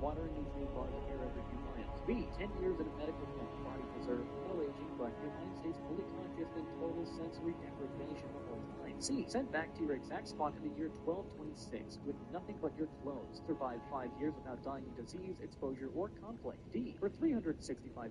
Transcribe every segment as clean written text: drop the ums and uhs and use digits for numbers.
water and nutrient bars appear every few miles. B. 10 years in a medical clinic. Body preserved, no aging, but your mind stays fully conscious and total sensory deprivation the whole time. C. Sent back to your exact spot in the year 1226 with nothing but your clothes. Survive 5 years without dying of disease, exposure, or conflict. D. For 365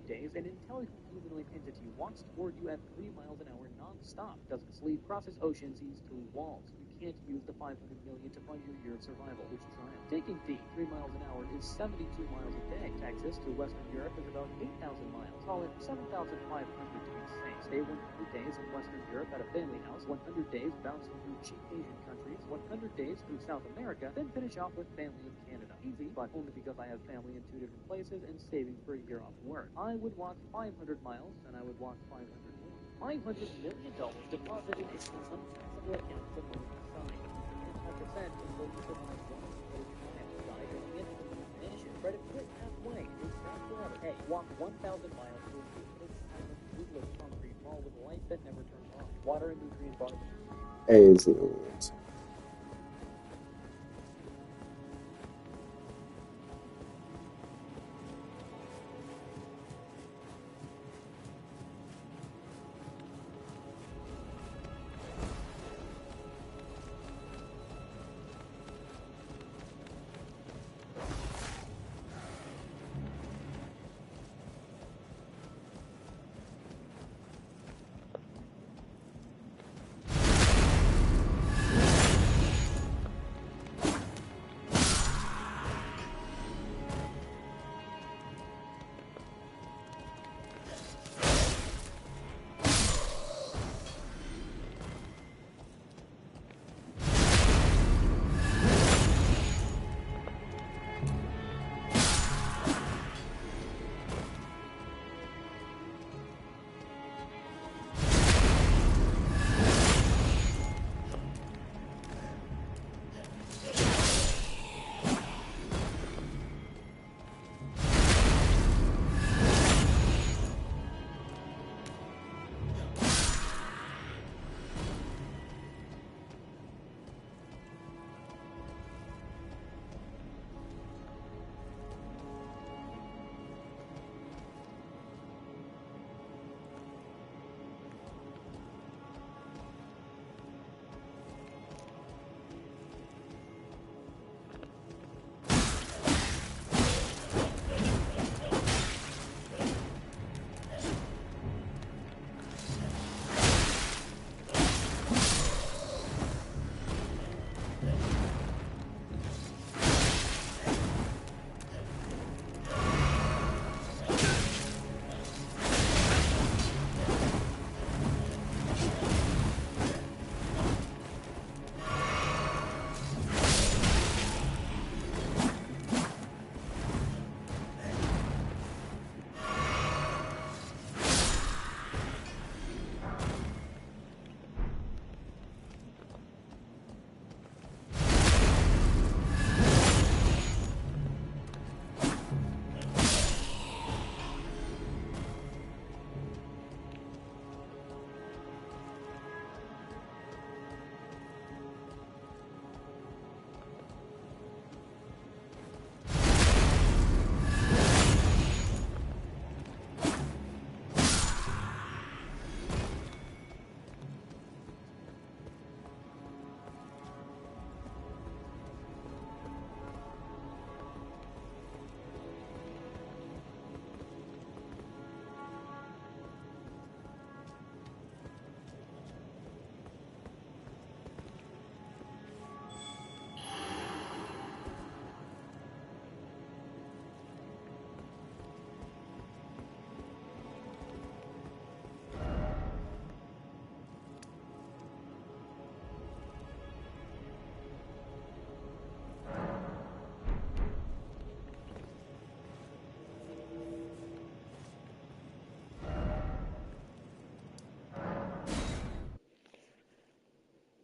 days, an intelligent humanoid entity walks toward you at 3 miles an hour non-stop. Doesn't sleep, crosses oceans, sees through walls. You can't use the 500 million to fund your year of survival. Which trial? Taking D. 3 miles an hour is 72 miles a day. Texas to Western Europe is about 8,000 miles. Call it 7,500 to be safe. Stay 100 days in Western Europe at a family house, 100 days bouncing through cheap Asian countries, 100 days through South America, then finish off with family in Canada. Easy, but only because I have family in 2 different places and savings for a year off work. I would walk 500 miles, and I would walk 500 more. $500 million deposited into an untaxable account the moment you sign. 5% until you survive one credit time. Die or instantly vanish. Credit quit halfway. It's not forever. Hey, walk 1,000 miles to a beautiful, silent, woodless concrete mall with lights that never turn off. Water and nutrient bars. As it was.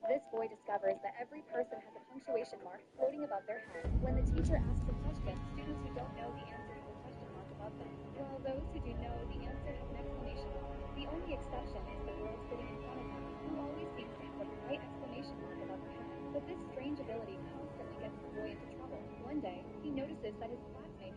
This boy discovers that every person has a punctuation mark floating above their head. When the teacher asks a question, students who don't know the answer use a question mark above them, while those who do know the answer have an exclamation mark. The only exception is the girl sitting in front of him, who always seems to have a bright exclamation mark above her head. But this strange ability constantly gets the boy into trouble. One day, he notices that his classmate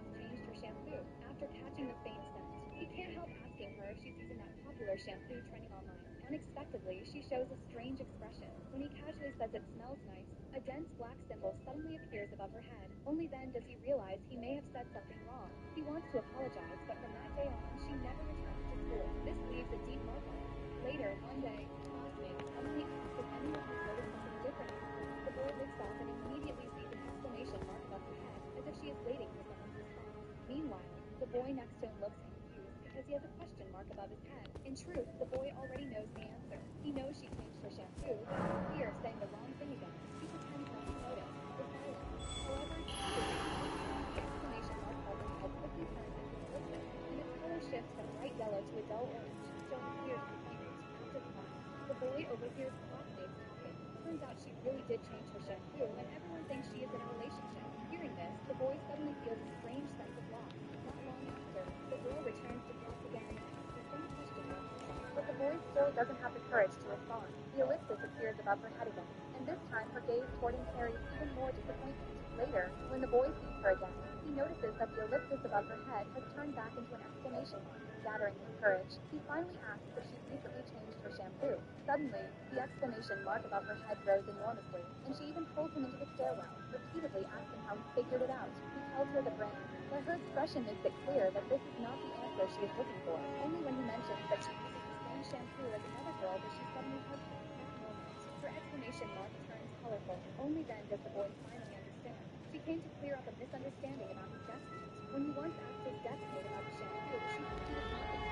after catching the faint scent. He can't help asking her if she's using that popular shampoo trending online. Unexpectedly, she shows a strange expression. When he casually says it smells nice, a dense black symbol suddenly appears above her head. Only then does he realize he may have said something wrong. He wants to apologize, but from that day on, she never returns to school. This leaves a deep mark on him. Later, one day, classmates suddenly ask if anyone has noticed something different in her. The boy looks up and immediately sees an exclamation mark above her head, as if she is waiting for someone's response. Meanwhile, the boy next to him looks confused because he has a question mark above his head. In truth, the boy already knows the answer. He knows she changed her shampoo, but for fear of saying the wrong thing again, he pretends not to notice. The silence. However, due to the response, the exclamation mark above her head quickly turns into an ellipsis, and its color shifts from bright yellow to a dull orange, showing clear disappointment. After class, the boy overhears classmates talking. Turns out she really did change her shampoo, and everyone thinks she is in a relationship. Hearing this, the boy suddenly feels a strange sense of loss. Not long after, the girl returns to class again and asks the same question mark herself. But the boy still doesn't have the courage to respond. The ellipsis appears above her head again, and this time her gaze toward him carries even more disappointment. Later, when the boy sees her again, he notices that the ellipsis above her head has turned back into an exclamation mark. Gathering his courage, he finally asks if she's recently changed her shampoo. Suddenly, the exclamation mark above her head grows enormously, and she even pulls him into the stairwell, repeatedly asking how he figured it out. He tells her the brain, but her expression makes it clear that this is not the answer she is looking for. Only when he mentions that she uses the same shampoo as another girl does she suddenly hesitate. That moment, her exclamation mark turns colorful. Only then does the boy finally understand. She came to clear up a misunderstanding about his destiny. When he once asked his destiny about the shampoo, she said he was mine,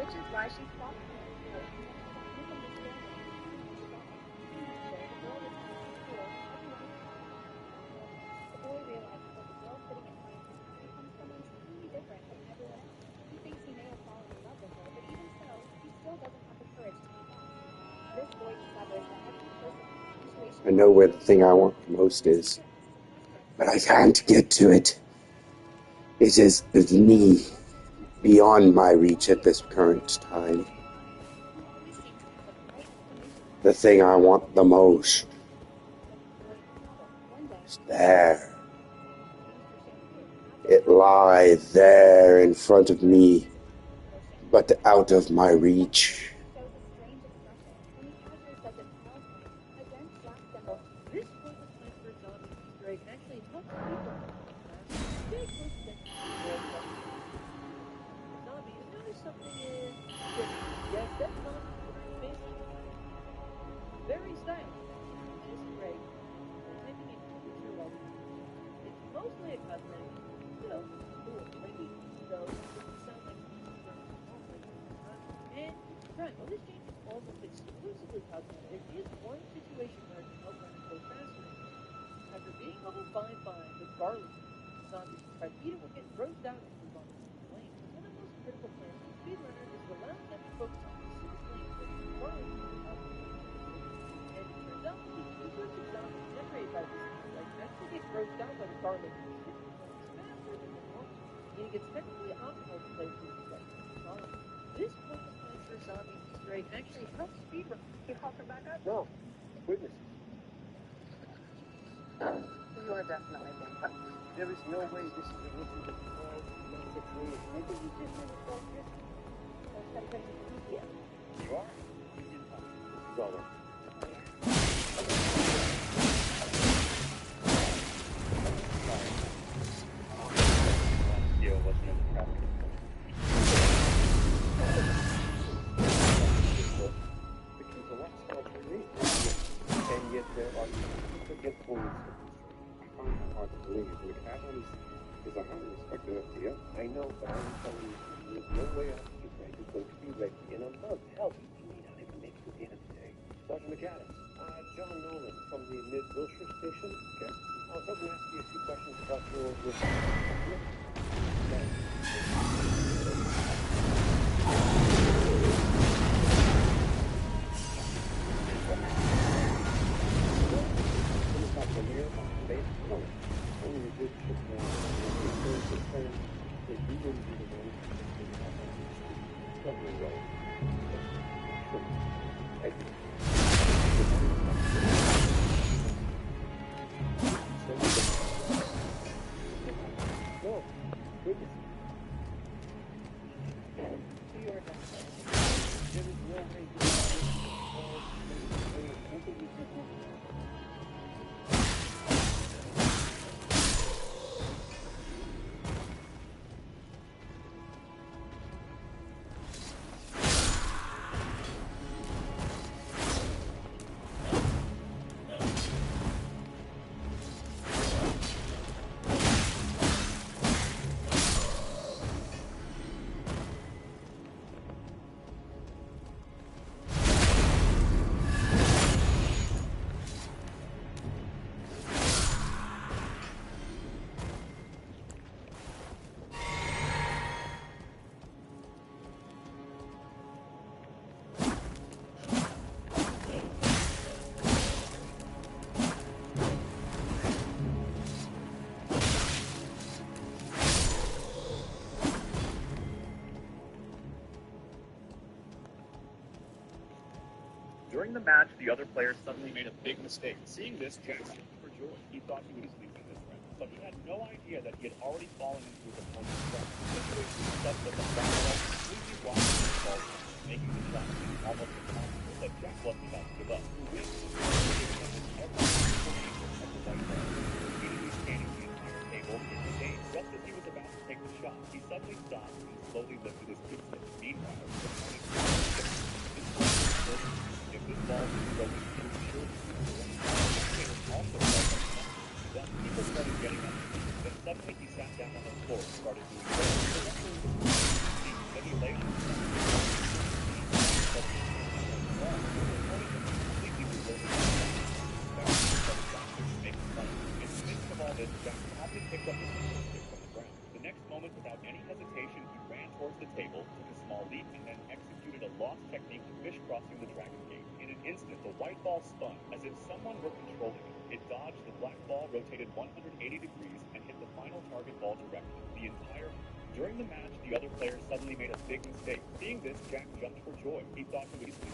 which is why she swapped plans with her until now that misunderstanding is finally resolved. Soon after, the girl returns to school and everyone is happy to see her. Normal. The boy realizes that the girl sitting in front of him has become someone totally different from everyone else. He thinks he may have fallen in love with her, but even so, he still doesn't have the courage to confess. This boy discovers that every person has a punctuation I mark know where the floating thing I above want their the head. most The is, teacher asks a question, but I students who can't don't know get the to it. answer. It is The beneath, answer is easy. beyond my The reach boy at is this wondering current about the time. boy in front of him, who always seems to have a bright exclamation mark The above his thing head. I want the The teacher most worries about him, but the boy is troubled. One day, is the teacher there. asks him if he's changed her shampoo. After It telling him that lies yes, he there in has, front he of learns me, she uses the popular shampoo but trending out of online. my Unexpectedly, reach. he shows a strange expression. When he casually says it smells nice, a dense black symbol. This pointless plan for a zombie Easter egg actually helps speedrunners quickly faster. Big coincidence in this world of zombie, you notice something is different. Yes, that zombie with the face very stylish. Easter egg for hinting at future levels of gameplay. It's mostly a cosmetic change, still cool. Maybe though it doesn't sound like something you'd learn from home later in the time. And right, while this change is almost exclusively cosmetic, there is one situation where it can help learning flow faster in the game. After being level 5 with garlic, zombies will try to eat it or get grossed out and move on to the flames. One of the most critical plans for speedrunners is allowing them to focus on specific flames that garlic uses up before entering the city. And it turns out that the two sorts of zombies generated by this flame actually get grossed out by the garlic 50 times faster than the normal ones, meaning it's technically optimal to play through these levels calmly. This pointless plan for a zombie Easter egg actually helps speedrunners. You called her back up? No. Witnesses. You are definitely being punished. There is no way this is an issue that can all be left between. Maybe you just need to talk history or something. Yeah. You are? This is all over. Oh, yeah. Steel wasn't in the traffic report. Because the last time we read and yet there are significant points of history. I find that hard to believe. Look, Adams is a highly respected FBO. I know, but I'm telling you, there's no way our future is going to be ready in a month. Hell, he may not even make it to the end of the day. Sergeant McAdams, John Nolan from the Mid-Wilshire Station. Okay. I was hoping to ask you a few questions about your No, witness. During the match, the other player suddenly made a big mistake. Seeing this, Jack jumped for joy. He thought he would be losing this round, but he had no idea that he had already fallen into his opponent's trap. The situation was such that the black ball completely blocked his ball, making the shot almost impossible. But Jack wasn't about to give up. To win, he extended every single angle of the white ball, repeatedly scanning the entire table in the game. Just as he was about to take the shot, he suddenly stopped and slowly lifted his kickstick. Meanwhile, his opponent if this ball is going to sure also then people started getting up. Then suddenly he sat down on the floor and started doing well. Then he lay on his side. In the midst of all this, Jack calmly picked up his stick from the ground. The next moment, without any hesitation, he ran towards the table, took a small leap, and then executed a lost technique of fish crossing the dragon gate. In an instant, the white ball spun as if someone were controlling it. It dodged the black ball, rotated 180 degrees, and hit the final target ball directly. During the match, the other player suddenly made a big mistake. Seeing this, Jack jumped for joy. He thought he would be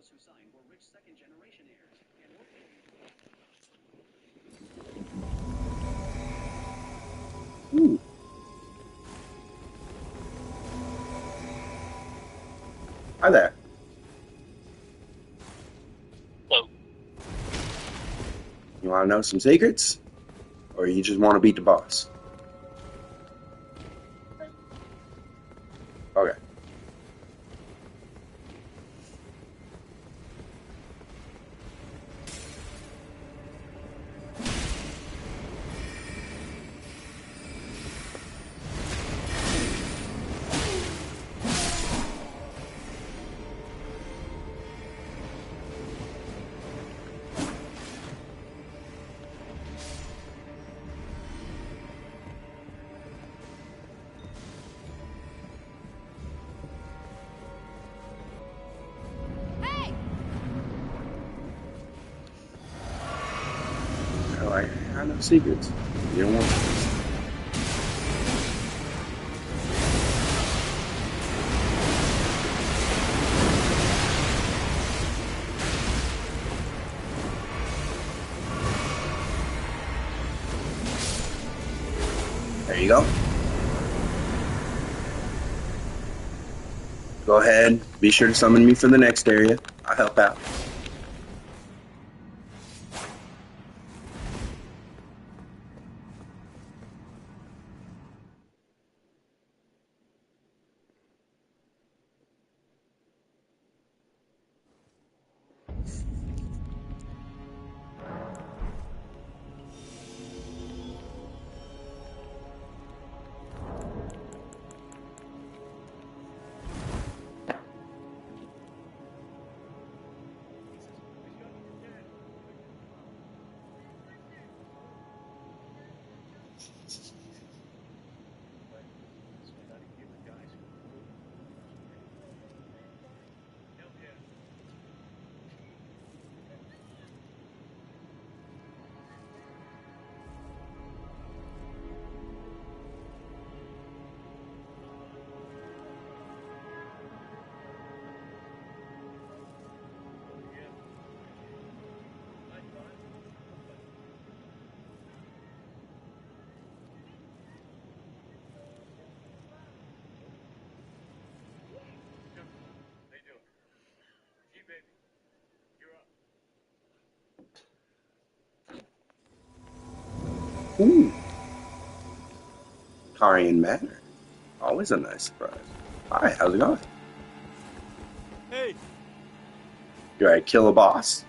who signed were rich second-generation heirs. Ooh. Hi there. Hello. You want to know some secrets? Or you just want to beat the boss? Okay. I know secrets. You don't want to. There you go. Go ahead. Be sure to summon me for the next area. I'll help out. But this way, not even with guys who flew. Hell yeah. How you doing? G baby, you're up. Ooh, Karian Manor. Always a nice surprise. Hi, how's it going? Hey, You ready to kill a boss?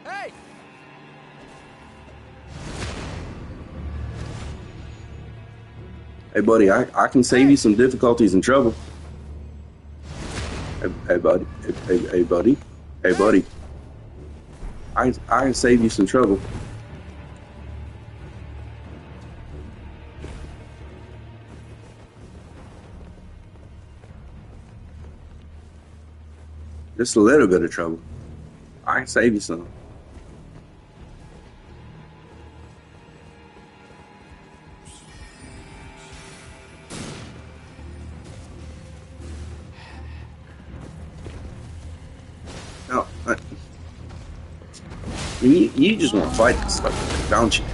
hey! Hey, buddy, I can save you some difficulties and trouble. Hey, buddy. Hey, buddy. Hey, buddy. I can save you some trouble. Just a little bit of trouble. I can save you some. No, you just want to fight this stuff, don't you?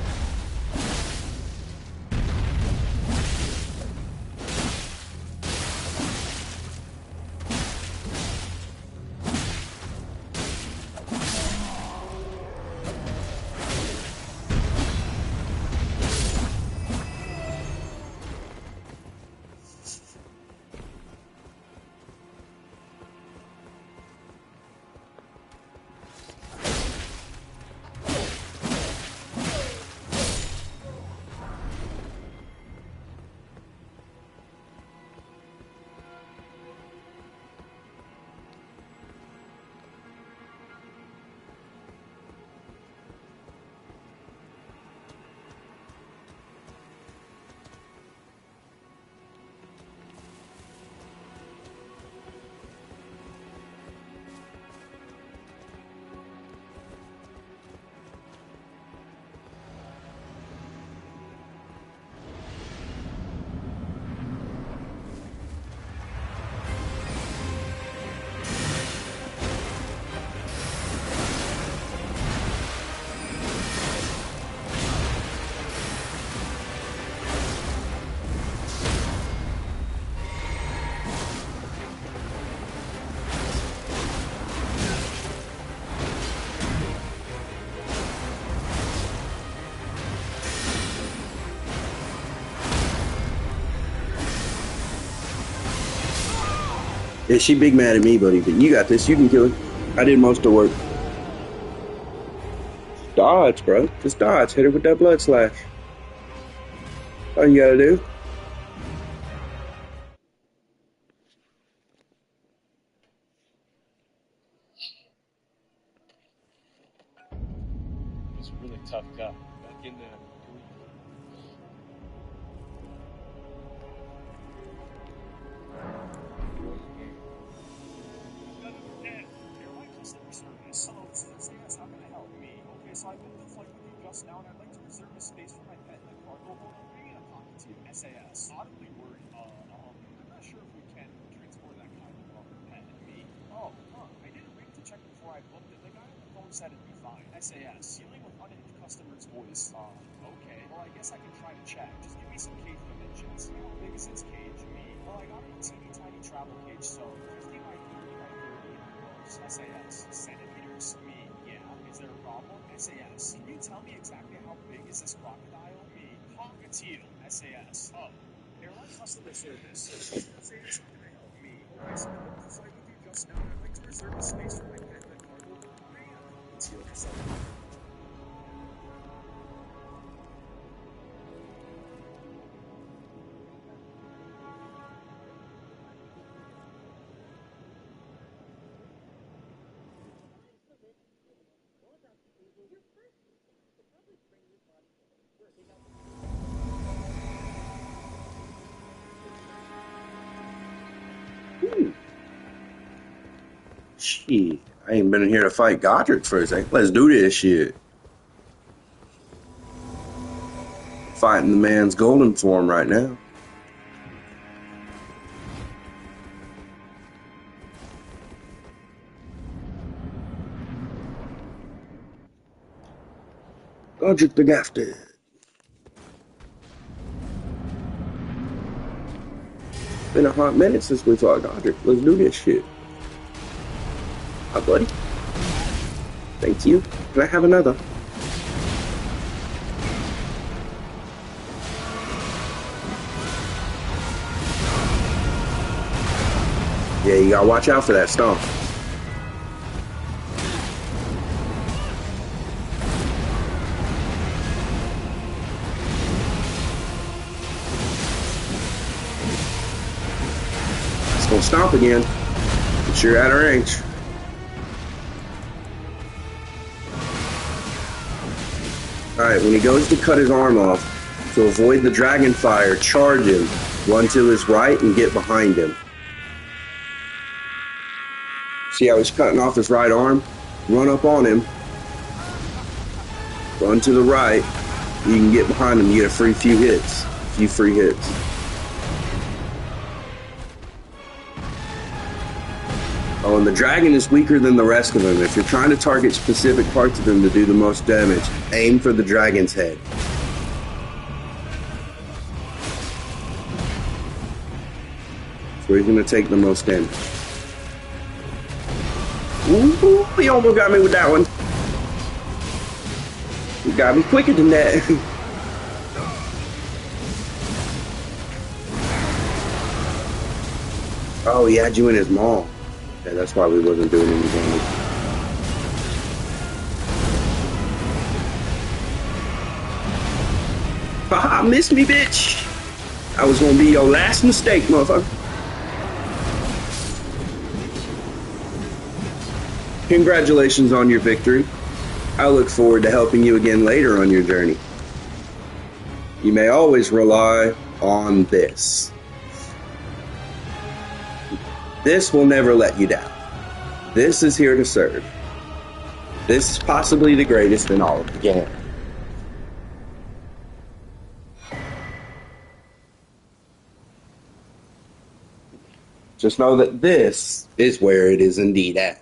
Yeah, she big mad at me, buddy, but you got this. You can kill her. I did most of the work. Dodge, bro. Just dodge. Hit her with that blood slash. All you gotta do. He's a really tough guy. Back in there. Airline customer service. Hello, this is SAS. How can I help me? Okay, so I booked a flight with you just now, and I'd like to reserve a space for my pet in the cargo hold. I'm bringing a pocket to you. SAS. Audibly worried. I'm not sure if we can transport that kind of pet. Me? Oh, I didn't ring to check before I booked it. The guy on the phone said it'd be fine. SAS. Dealing with unhinged customer's voice. Okay. Well, I guess I can try to check. Just give me some cage dimensions. How big is its cage? Me? Well, I got a teeny tiny travel cage, so 50 by 30 by 30 in gross. SAS. Centimeters? Me? Yeah. Is there a problem? SAS. Can you tell me exactly how big is this crocodile? Me? Cockatiel. SAS. Oh. Airline customer service. SAS, how can I help me? Okay, so I booked a flight with you just now, and I'd like to reserve a space for my pet in the cargo hold. I'm bringing a cockatiel for some. Shit, I ain't been in here to fight Godric for a second. Let's do this shit. Fighting the man's golden form right now. Godric the Gafted. Been a hot minute since we fought Godric. Let's do this shit. Hi, buddy. Thank you. Can I have another? Yeah, you gotta watch out for that stomp. It's gonna stomp again. But you're out of range. Alright, when he goes to cut his arm off, to avoid the dragon fire, charge him, run to his right, and get behind him. See how he's cutting off his right arm? Run up on him. Run to the right. You can get behind him, you get a few free hits. Oh, and the dragon is weaker than the rest of them. If you're trying to target specific parts of him to do the most damage, aim for the dragon's head. That's where he's going to take the most damage. Ooh, he almost got me with that one. He got me quicker than that. Oh, he had you in his maw. Yeah, that's why we wasn't doing any damage. Haha, missed me, bitch. That was gonna be your last mistake, motherfucker. Congratulations on your victory. I look forward to helping you again later on your journey. You may always rely on this. This will never let you down. This is here to serve. This is possibly the greatest in all of the game. Just know that this is where it is indeed at.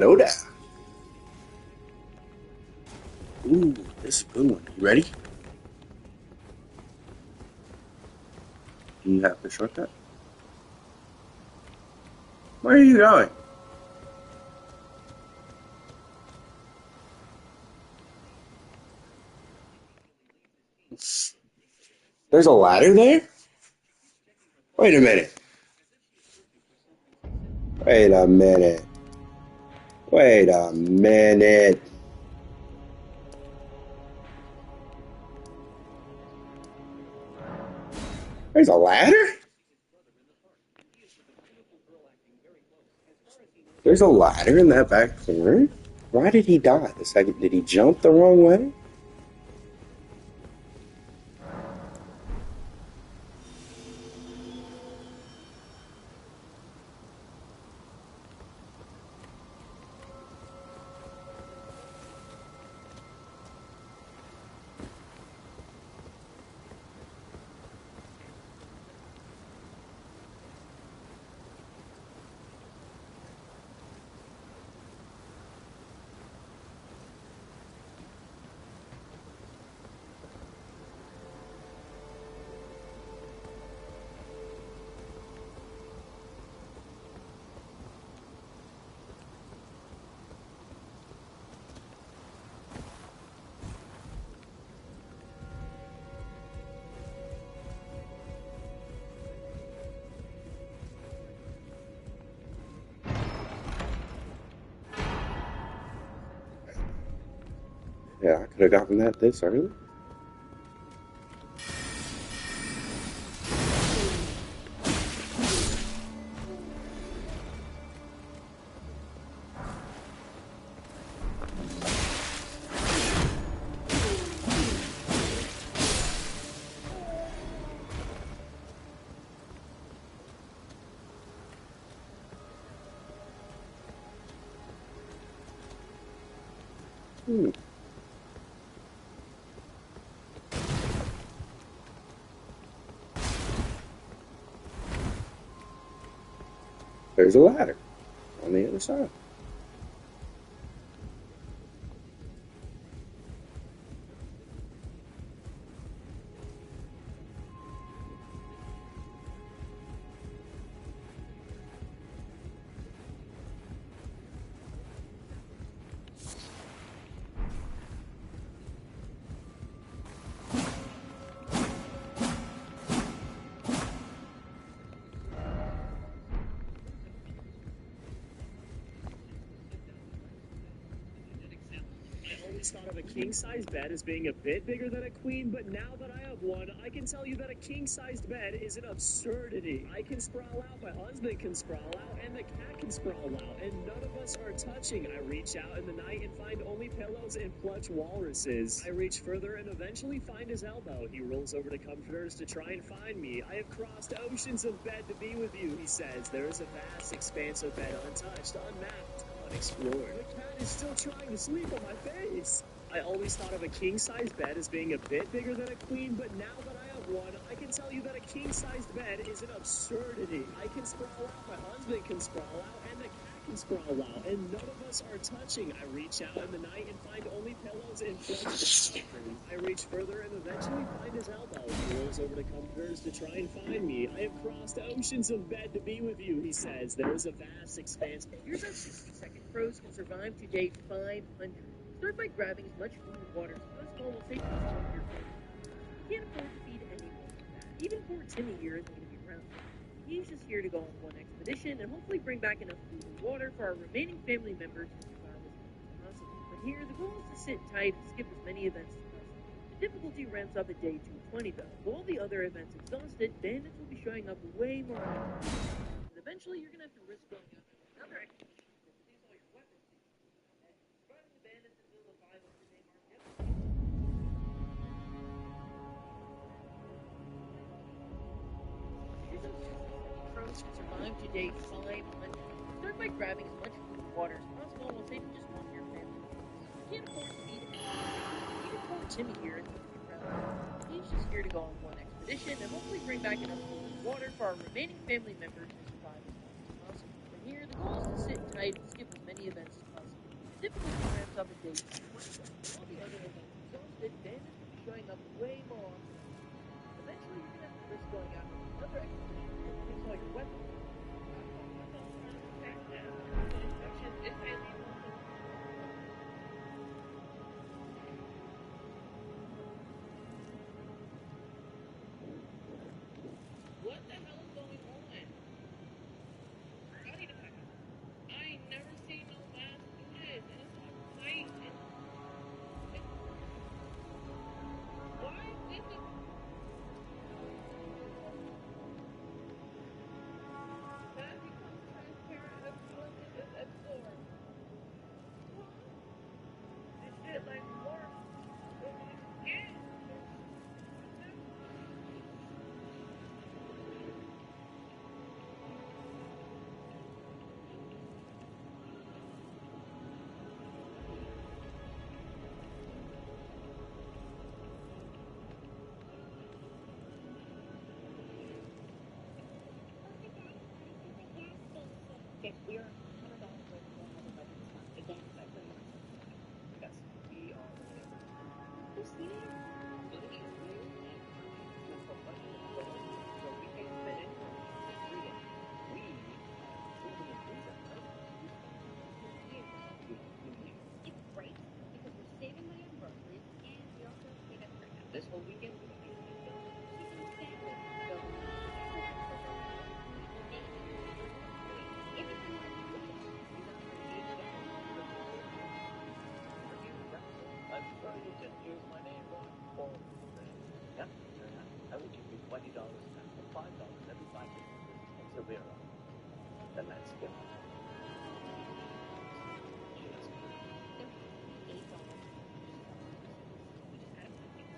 Hello there. Ooh, this is a good one. You ready? Do you have the shortcut? Where are you going? There's a ladder there? Wait a minute. Wait a minute. Wait a minute. There's a ladder? There's a ladder in that back corner? Why did he die? The second, did he jump the wrong way? Yeah, I could have gotten that this early. There's a ladder on the other side. Thought of a king-size bed as being a bit bigger than a queen, but now that I have one, I can tell you that a king-sized bed is an absurdity. I can sprawl out, my husband can sprawl out, and the cat can sprawl out, and none of us are touching. I reach out in the night and find only pillows and plush walruses. I reach further and eventually find his elbow. He rolls over to comforters to try and find me. I have crossed oceans of bed to be with you, he says. There is a vast expanse of bed, untouched, unmapped, unexplored. The cat is still trying to sleep on my face. I always thought of a king-sized bed as being a bit bigger than a queen, but now that I have one, I can tell you that a king-sized bed is an absurdity. I can sprawl out, my husband can sprawl out, and the cat can sprawl out, and none of us are touching. I reach out in the night and find only pillows and pillows. I reach further and eventually find his elbow. He rolls over to comforters to try and find me. I have crossed oceans of bed to be with you, he says. There is a vast expanse. Here's how 60-second crows can survive to day 500. Start by grabbing as much food and water as possible while saving just one for your family. You can't afford to feed anyone like that. Even poor Timmy here isn't going to be around. He's just here to go on one expedition and hopefully bring back enough food and water for our remaining family members to survive as long as possible. From here, the goal is to sit tight and skip as many events as possible. The difficulty ramps up at day 220 though. With all the other events exhausted, bandits will be showing up way more often. And eventually, you're going to have to risk going out on another expedition to produce all your weapons. Surviving the bandits until the 500-day mark gets crows can survive to day 500. Start by grabbing as much food and water as possible while saving just one for your family. You can't afford to feed anyone. Even poor Timmy here isn't going to be around. He's just here to go on one expedition and hopefully bring back enough food and water for our remaining family members to survive as long as possible. From here, the goal is to sit tight and skip as many events as possible. typically ramps up a day 20. All the other events exhausted, bandits will be showing up way more often. Eventually, you're gonna have to risk going out on another expedition to fix all your weapons. What the hell is going on? Wait a second. I ain't never seen no mask do this, and it's all tight and why is this a mask becomes transparent and absorbed is absorbed? This shit like works on my skin. Okay, we are $100 away from going over budget this month. Just don't expect very much. Yes, we are looking at this year. Money is new and time just a budget is low, so we can't spend any more money than 3 days. We truly increase our credit cards use It's great because we're saving money on groceries and we also pay them free now. This whole weekend we don't need to make bills. Exactly. So if it's not These are pretty simple. I'm sure you can use my name going forward. Yep, sure enough. I will give you $20 now, or $5 every 5 days of business from Silvera. And that's good. Just $8. we just add nothing.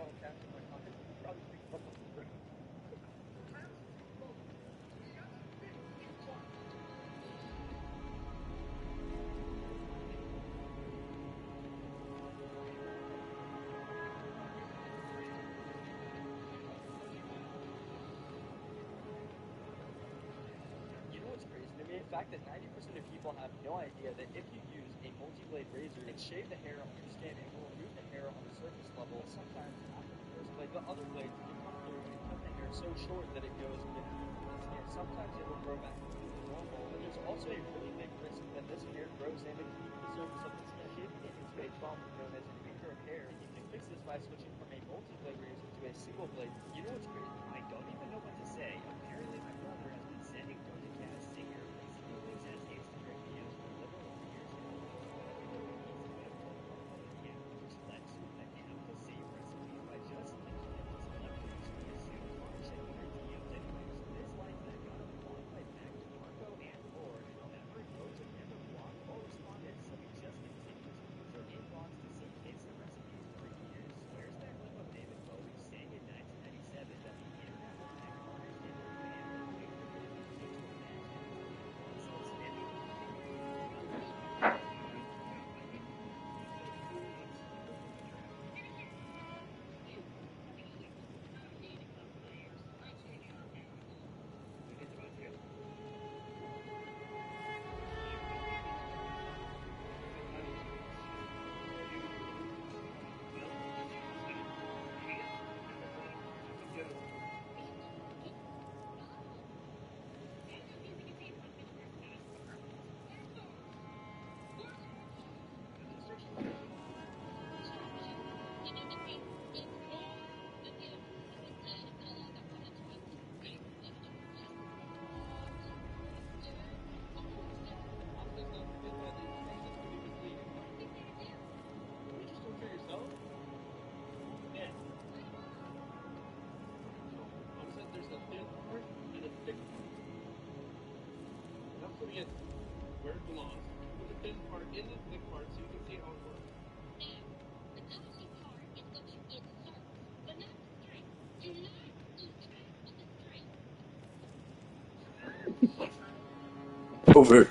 saw a caption on my comment, you probably picked up on the road. You know what's crazy to me? The fact that 90% of people have no idea that if you use a multi-blade razor and shave the hair on your skin, it will remove the hair on the surface level, sometimes after the first blade, but other blades can come through and cut the hair so short that it goes between the skin. Sometimes it will grow back completely normal, but there's also a really big risk that this hair grows in beneath the surface of the skin, shaving it into a problem known as an ingrown hair, and you can fix this by switching from a multi-blade razor to a single blade. You know what's crazy? I don't even know what to say. Apparently, my brother has been sending Doja Cat singer Lazy Louise's Instagram videos for literal years now. Yeah, which led to attempt to save recipes by just linking them to celebrities who assumed are checking their DMs anyways. This like that got him blocked by Mac, Marco, and Lord. However, Doja never blocked or responded, so he just continued to use her inbox to send kids the recipes for years. Where's that clip of David Bowie saying in 1997 that the internet will hack artists and their fans and wait for them to get to imagine You just torture yourself? Yeah. I'm saying there's a thin part and a thick part. I'm putting it where it belongs. Put the thin part in the thick part so you can see how it works. Over.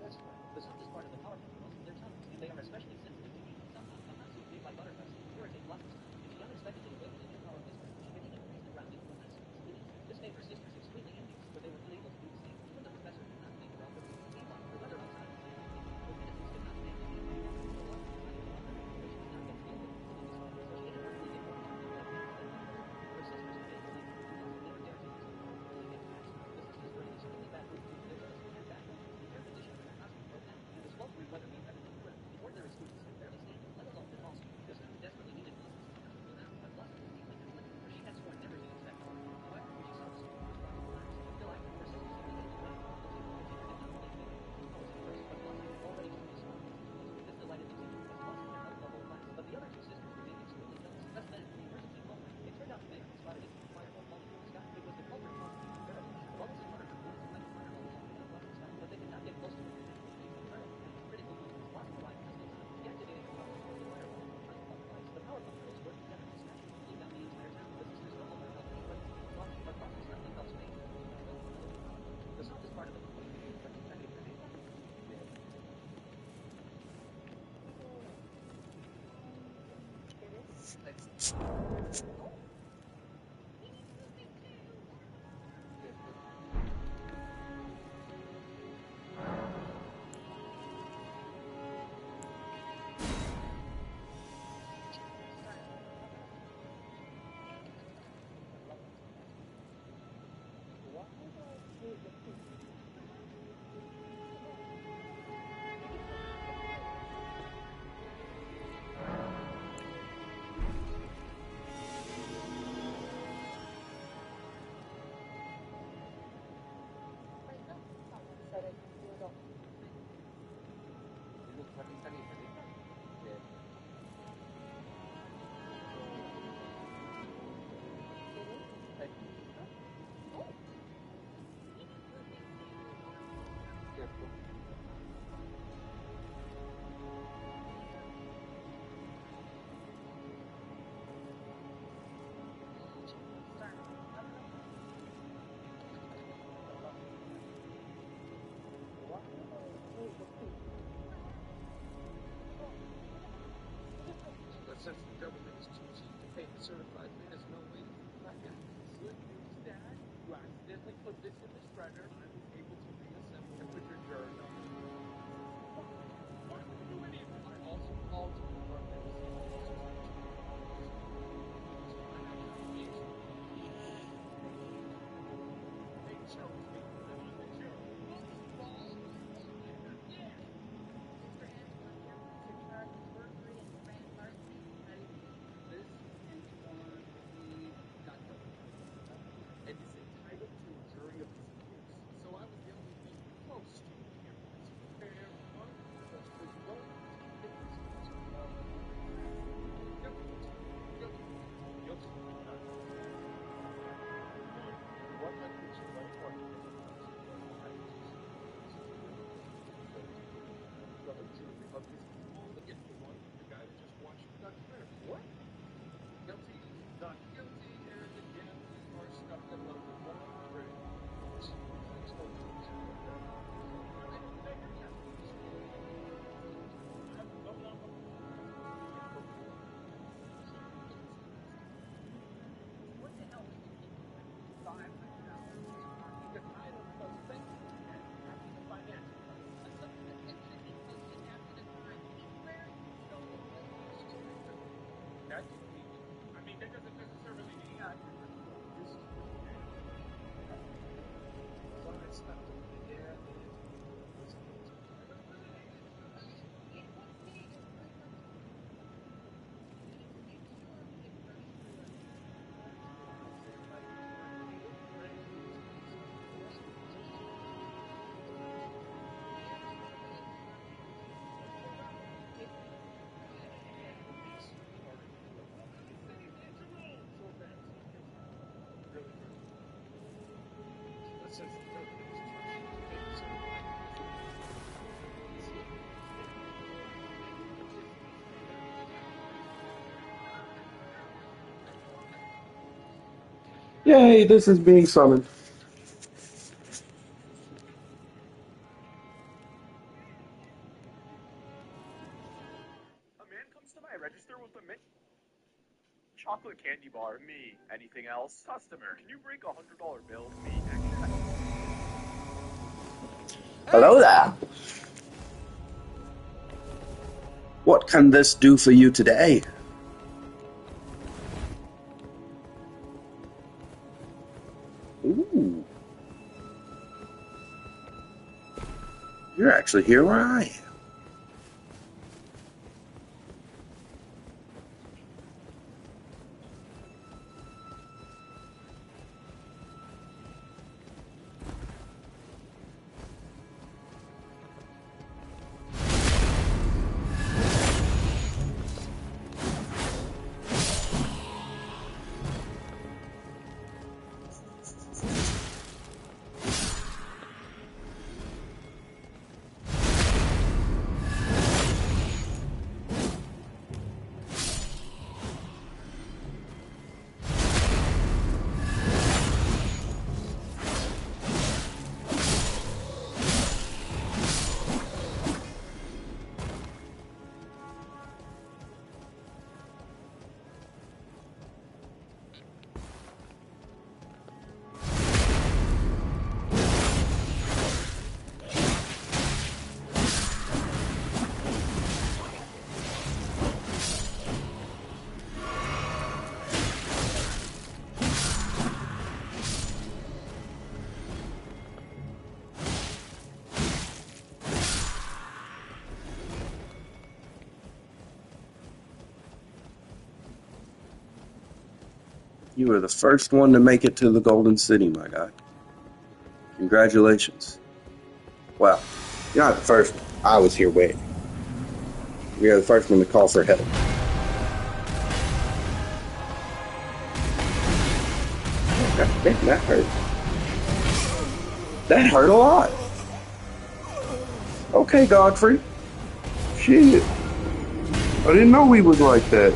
That's fine. The softest part of the power controls is their tones, and they are especially sensitive to heat. Sometimes you big like buttercups can irritate blackness. If you unexpectedly awaken a new power whisper, she can even raise the grounding to a nice squeaky. This made her sisters extremely envious, but they were unable to do the same. Even the professor could not make her outfits. Meanwhile, the weather outside was getting thick. Her citizens could not stand the heat anymore. So luckily, Tiny could offer her, but she could not get steel with her fully disarmed, so she inadvertently gave more power than her mother. Her sisters could make her like her, because if they were dared to use the power before they get taxed, the sisters were in an extremely bad mood due to their jealousy and bad luck. The air conditioner in her classroom broke down, and the sweltering weather made everything crap. The ordinary students could barely stand it, let alone the tall students. The student desperately needed Blizzard's power to cool down, but Blizzard was deeply conflicted, for she had sworn never to use that power. However, when she saw the students respond to relax and feel active, her sisters immediately went along with the team. The teacher did not believe they could use the powers at first, but Blizzard had already shown the smart ones to use. This delighted the teacher, as Blizzard had helped the whole class. But the other two sisters remained extremely jealous. Just then, the emergency culprit. It turned out the mayor had spotted a huge fireball falling from the sky. It was the culprit causing the unbearable heat. Bubbles and Buttercup wanted to fight the fireball falling down from the sky, but they could not get close to it in time to defuse the fireball. At this critical moment, Blossom arrived just in time. She activated her powers toward the fireball and trying to bump lights. The Powerpuff Girls worked together to smash it, cooling down the entire town. The sisters no longer felt any burning heat from Blossom, but Blossom suddenly felt strangely cold and felt a little hot. The softest part of the power control is the feedback it creates. since the government is too cheap to pay the certified minutes no wage, I got good news, Dad. You accidentally put this in the shredder. I was able to reassemble and put your dirt on it. Why would you do any of this? I also called to confirm that the safety measures were taken. Hey, chill, Kate. Come on, the chill. Mr. Angela, your police are charged with burglary and grand larceny. How do you feel? This is one we got covered. And is entitled to a jury of his peers. So I was the only thing close to him. Fair enough, but for what take this case without guilty. What I could explain what the jury of his people against the one, the guy who just watched the documentary. What? Guilty, not guilty, and again we are stuck at level 100. Please don't do something like that. I didn't make it yet. I have no longer. What the hell do you think you're doing? $500 because I don't suspect you and after the financial crisis. I took the attention and posted after the crime anywhere you show the business director. That's convenient. I mean, that doesn't necessarily mean accurate. This is pretty bad. So I expect it. Yeah, it is. Yay, this is being summoned. A man comes to my register with a mint chocolate candy bar. Me. Anything else? Customer, can you break $100 bill? Me. Actually, Hello there. What can this do for you today? Ooh. You're actually here where I am. You were the first one to make it to the Golden City, my guy. Congratulations. Well, you're not the first one. I was here waiting. You're the first one to call for help. That hurt. That hurt a lot. Okay, Godfrey. Shit. I didn't know he was like that.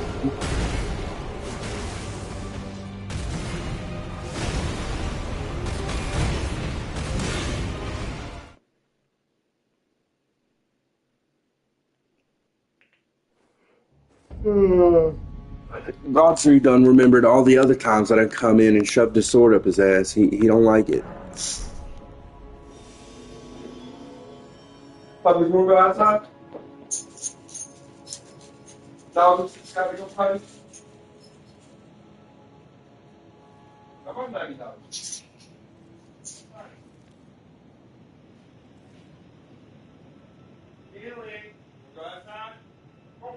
Godfrey done remembered all the other times that I've come in and shoved his sword up his ass. He don't like it. Puppies wanna go outside? Dogs gotta go potty? Come on, baby dog. Billy, go outside? Come on.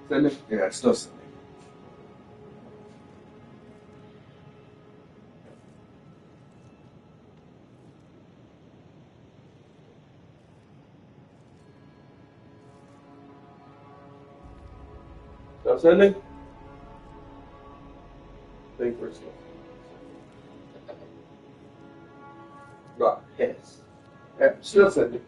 Send it? Yeah, it's still sending. Still sending? Think we're still. Right, yes. Yeah, still sending.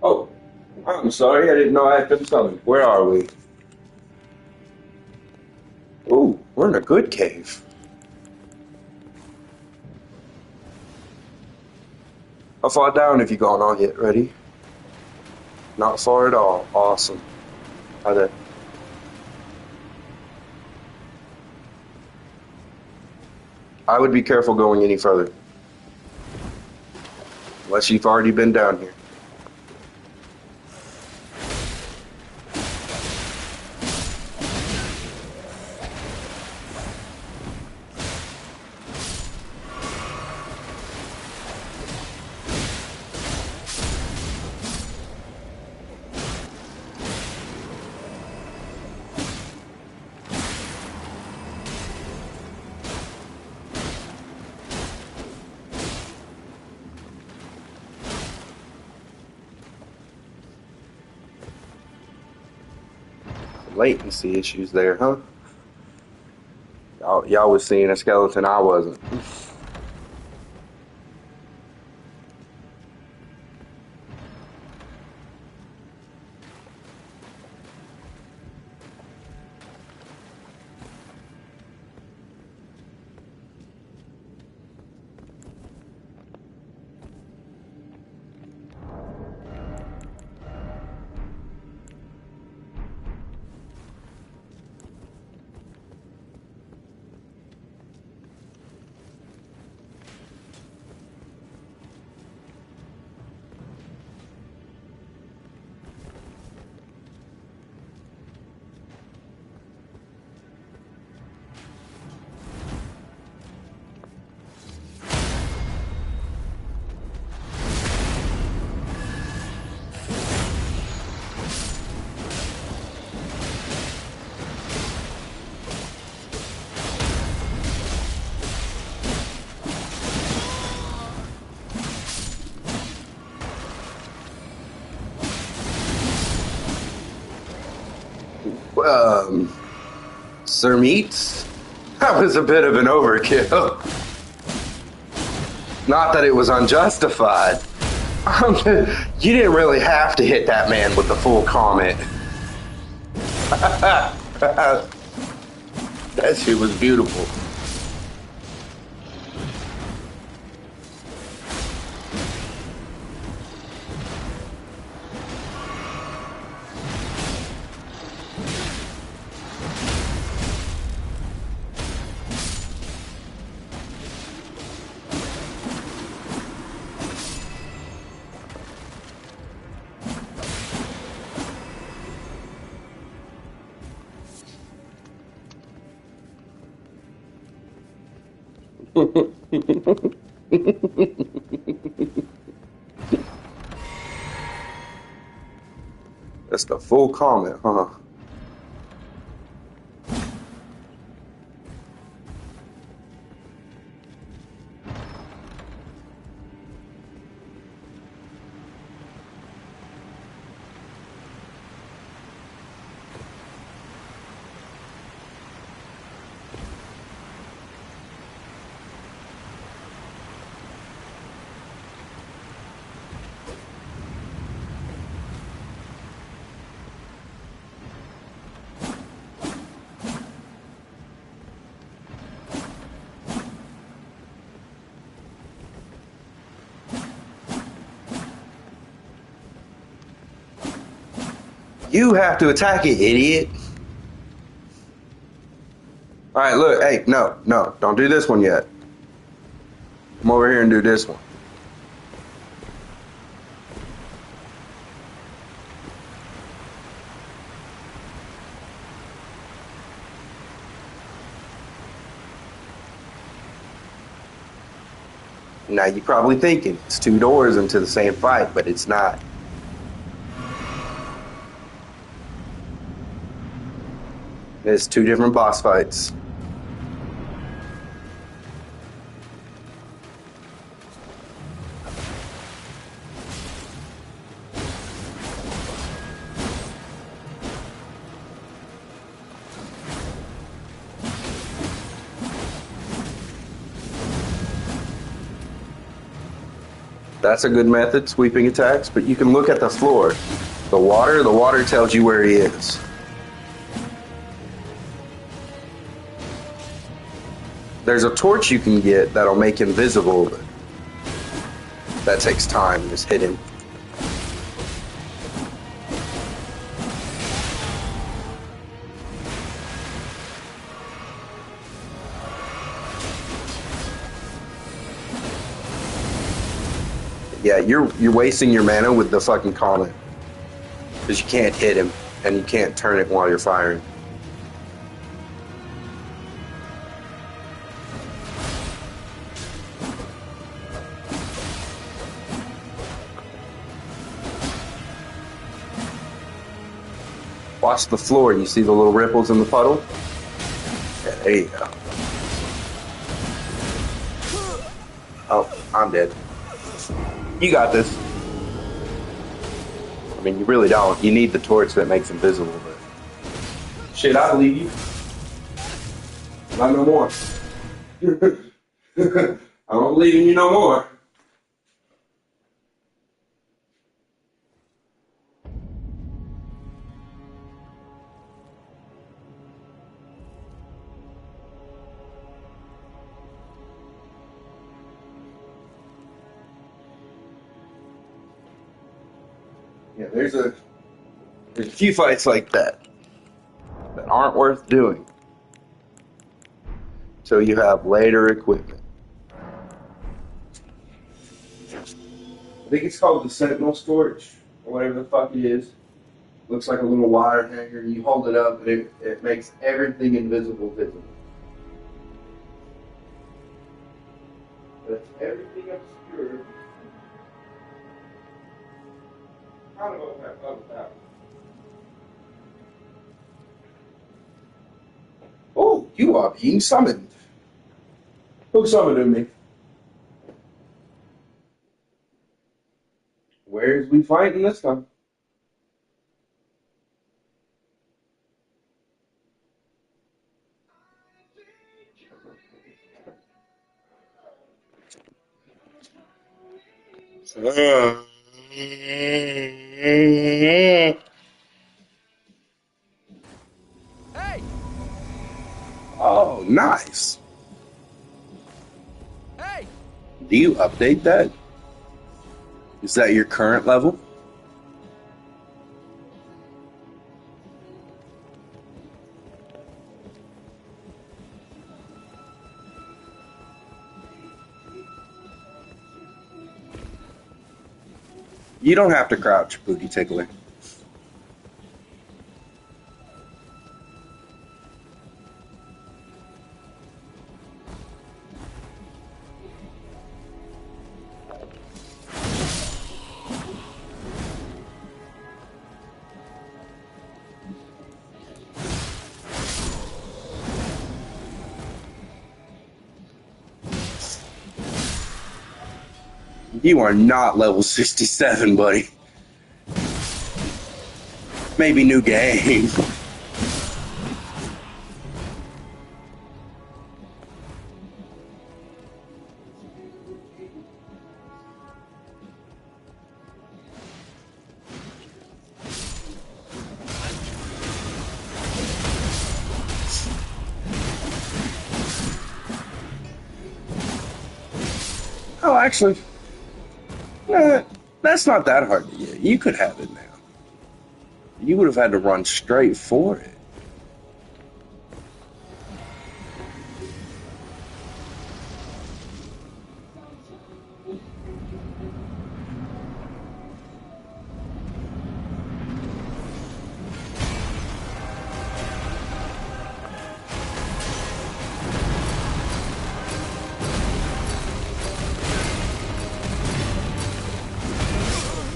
Oh, I'm sorry, I didn't know I had been summoned. Where are we? Ooh, we're in a good cave. How far down have you gone all yet? Ready? Not far at all. Awesome. How the... I would be careful going any further. Unless you've already been down here. Latency issues there, huh? Y'all was seeing a skeleton, I wasn't. Sir Meats? That was a bit of an overkill. Not that it was unjustified. You didn't really have to hit that man with the full comment. That shit was beautiful. That's the full comment, huh? You have to attack it, idiot. Alright, look, hey, no, don't do this one yet. Come over here and do this one. Now you're probably thinking it's 2 doors into the same fight, but it's not. It's 2 different boss fights. That's a good method, sweeping attacks, but you can look at the floor. The water tells you where he is. There's a torch you can get that'll make him visible, but that takes time, just hit him. Yeah, you're wasting your mana with the fucking comment. Because you can't hit him, and you can't turn it while you're firing. Watch the floor. You see the little ripples in the puddle? Yeah, there you go. Oh, I'm dead. You got this. I mean, you really don't. You need the torch that makes him visible, but... Shit, I believe you. Not no more. I don't believe in you no more. Yeah, there's a few fights like that aren't worth doing until you have later equipment. I think it's called the Sentinel Torch, or whatever the fuck it is. Looks like a little wire hanger. You hold it up, and it makes everything invisible visible. But everything obscure. Kind of what I thought of that. Oh, you are being summoned. Who summoned me? Where's we fighting this time? Hey! Oh, nice. Hey! Do you update that? Is that your current level? You don't have to crouch, Booty Tickler. You are not level 67, buddy. Maybe new game. Oh, actually, that's not that hard to get. You could have it now. You would have had to run straight for it.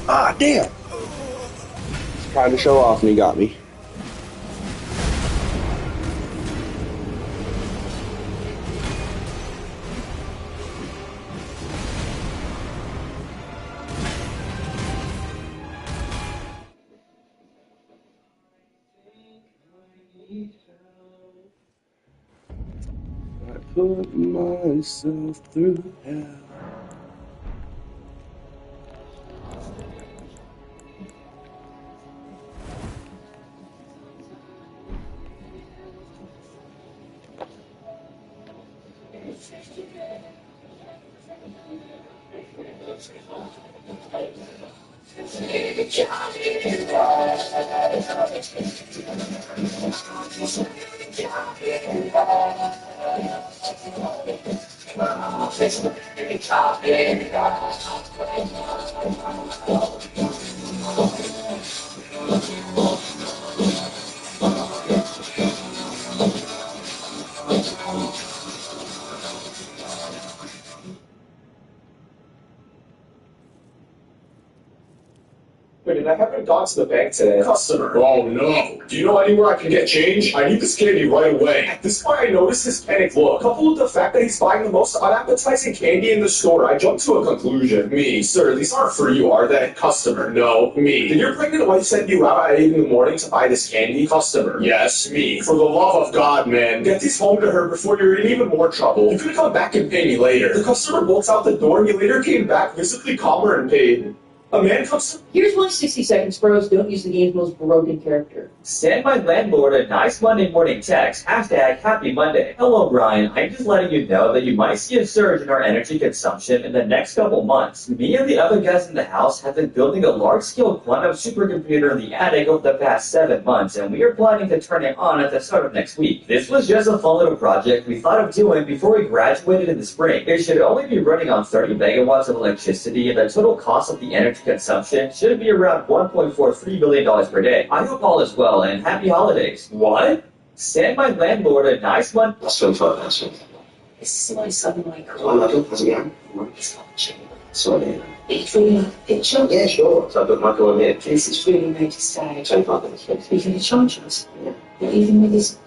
Ah, damn! He's trying to show off and he got me. I put myself through hell. Wait, and I haven't gone to the bank today. Customer. Oh no. Do you know anywhere I can get change? I need this candy right away. At this point, I noticed his panic look. Coupled with the fact that he's buying the most unappetizing candy in the store, I jumped to a conclusion. Me. Sir, these aren't for you, are they? Customer. No. Me. Did your pregnant wife send you out at 8 in the morning to buy this candy? Customer. Yes. Me. For the love of God, man. Get these home to her before you're in even more trouble. You could come back and pay me later. The customer bolts out the door and he later came back visibly calmer and paid. A man comes to... Here's my 60 seconds, bros. Don't use the game's most broken character. Send my landlord a nice Monday morning text. Hashtag Happy Monday. Hello, Brian. I'm just letting you know that you might see a surge in our energy consumption in the next couple months. Me and the other guys in the house have been building a large-scale quantum supercomputer in the attic over the past 7 months, and we are planning to turn it on at the start of next week. This was just a fun little project we thought of doing before we graduated in the spring. It should only be running on 30 megawatts of electricity, and the total cost of the energy consumption should be around $1.43 billion per day. I hope all is well, and happy holidays. What? Send my landlord a nice month. That's 25 pounds. This is my son, Michael. Oh, Michael, how's it going? It's not cheap. Sorry. It's really a picture. Yeah, sure. So I put Michael on here. This is really made to stay. 25 pounds. You're going to charge us? Yeah. But even with this...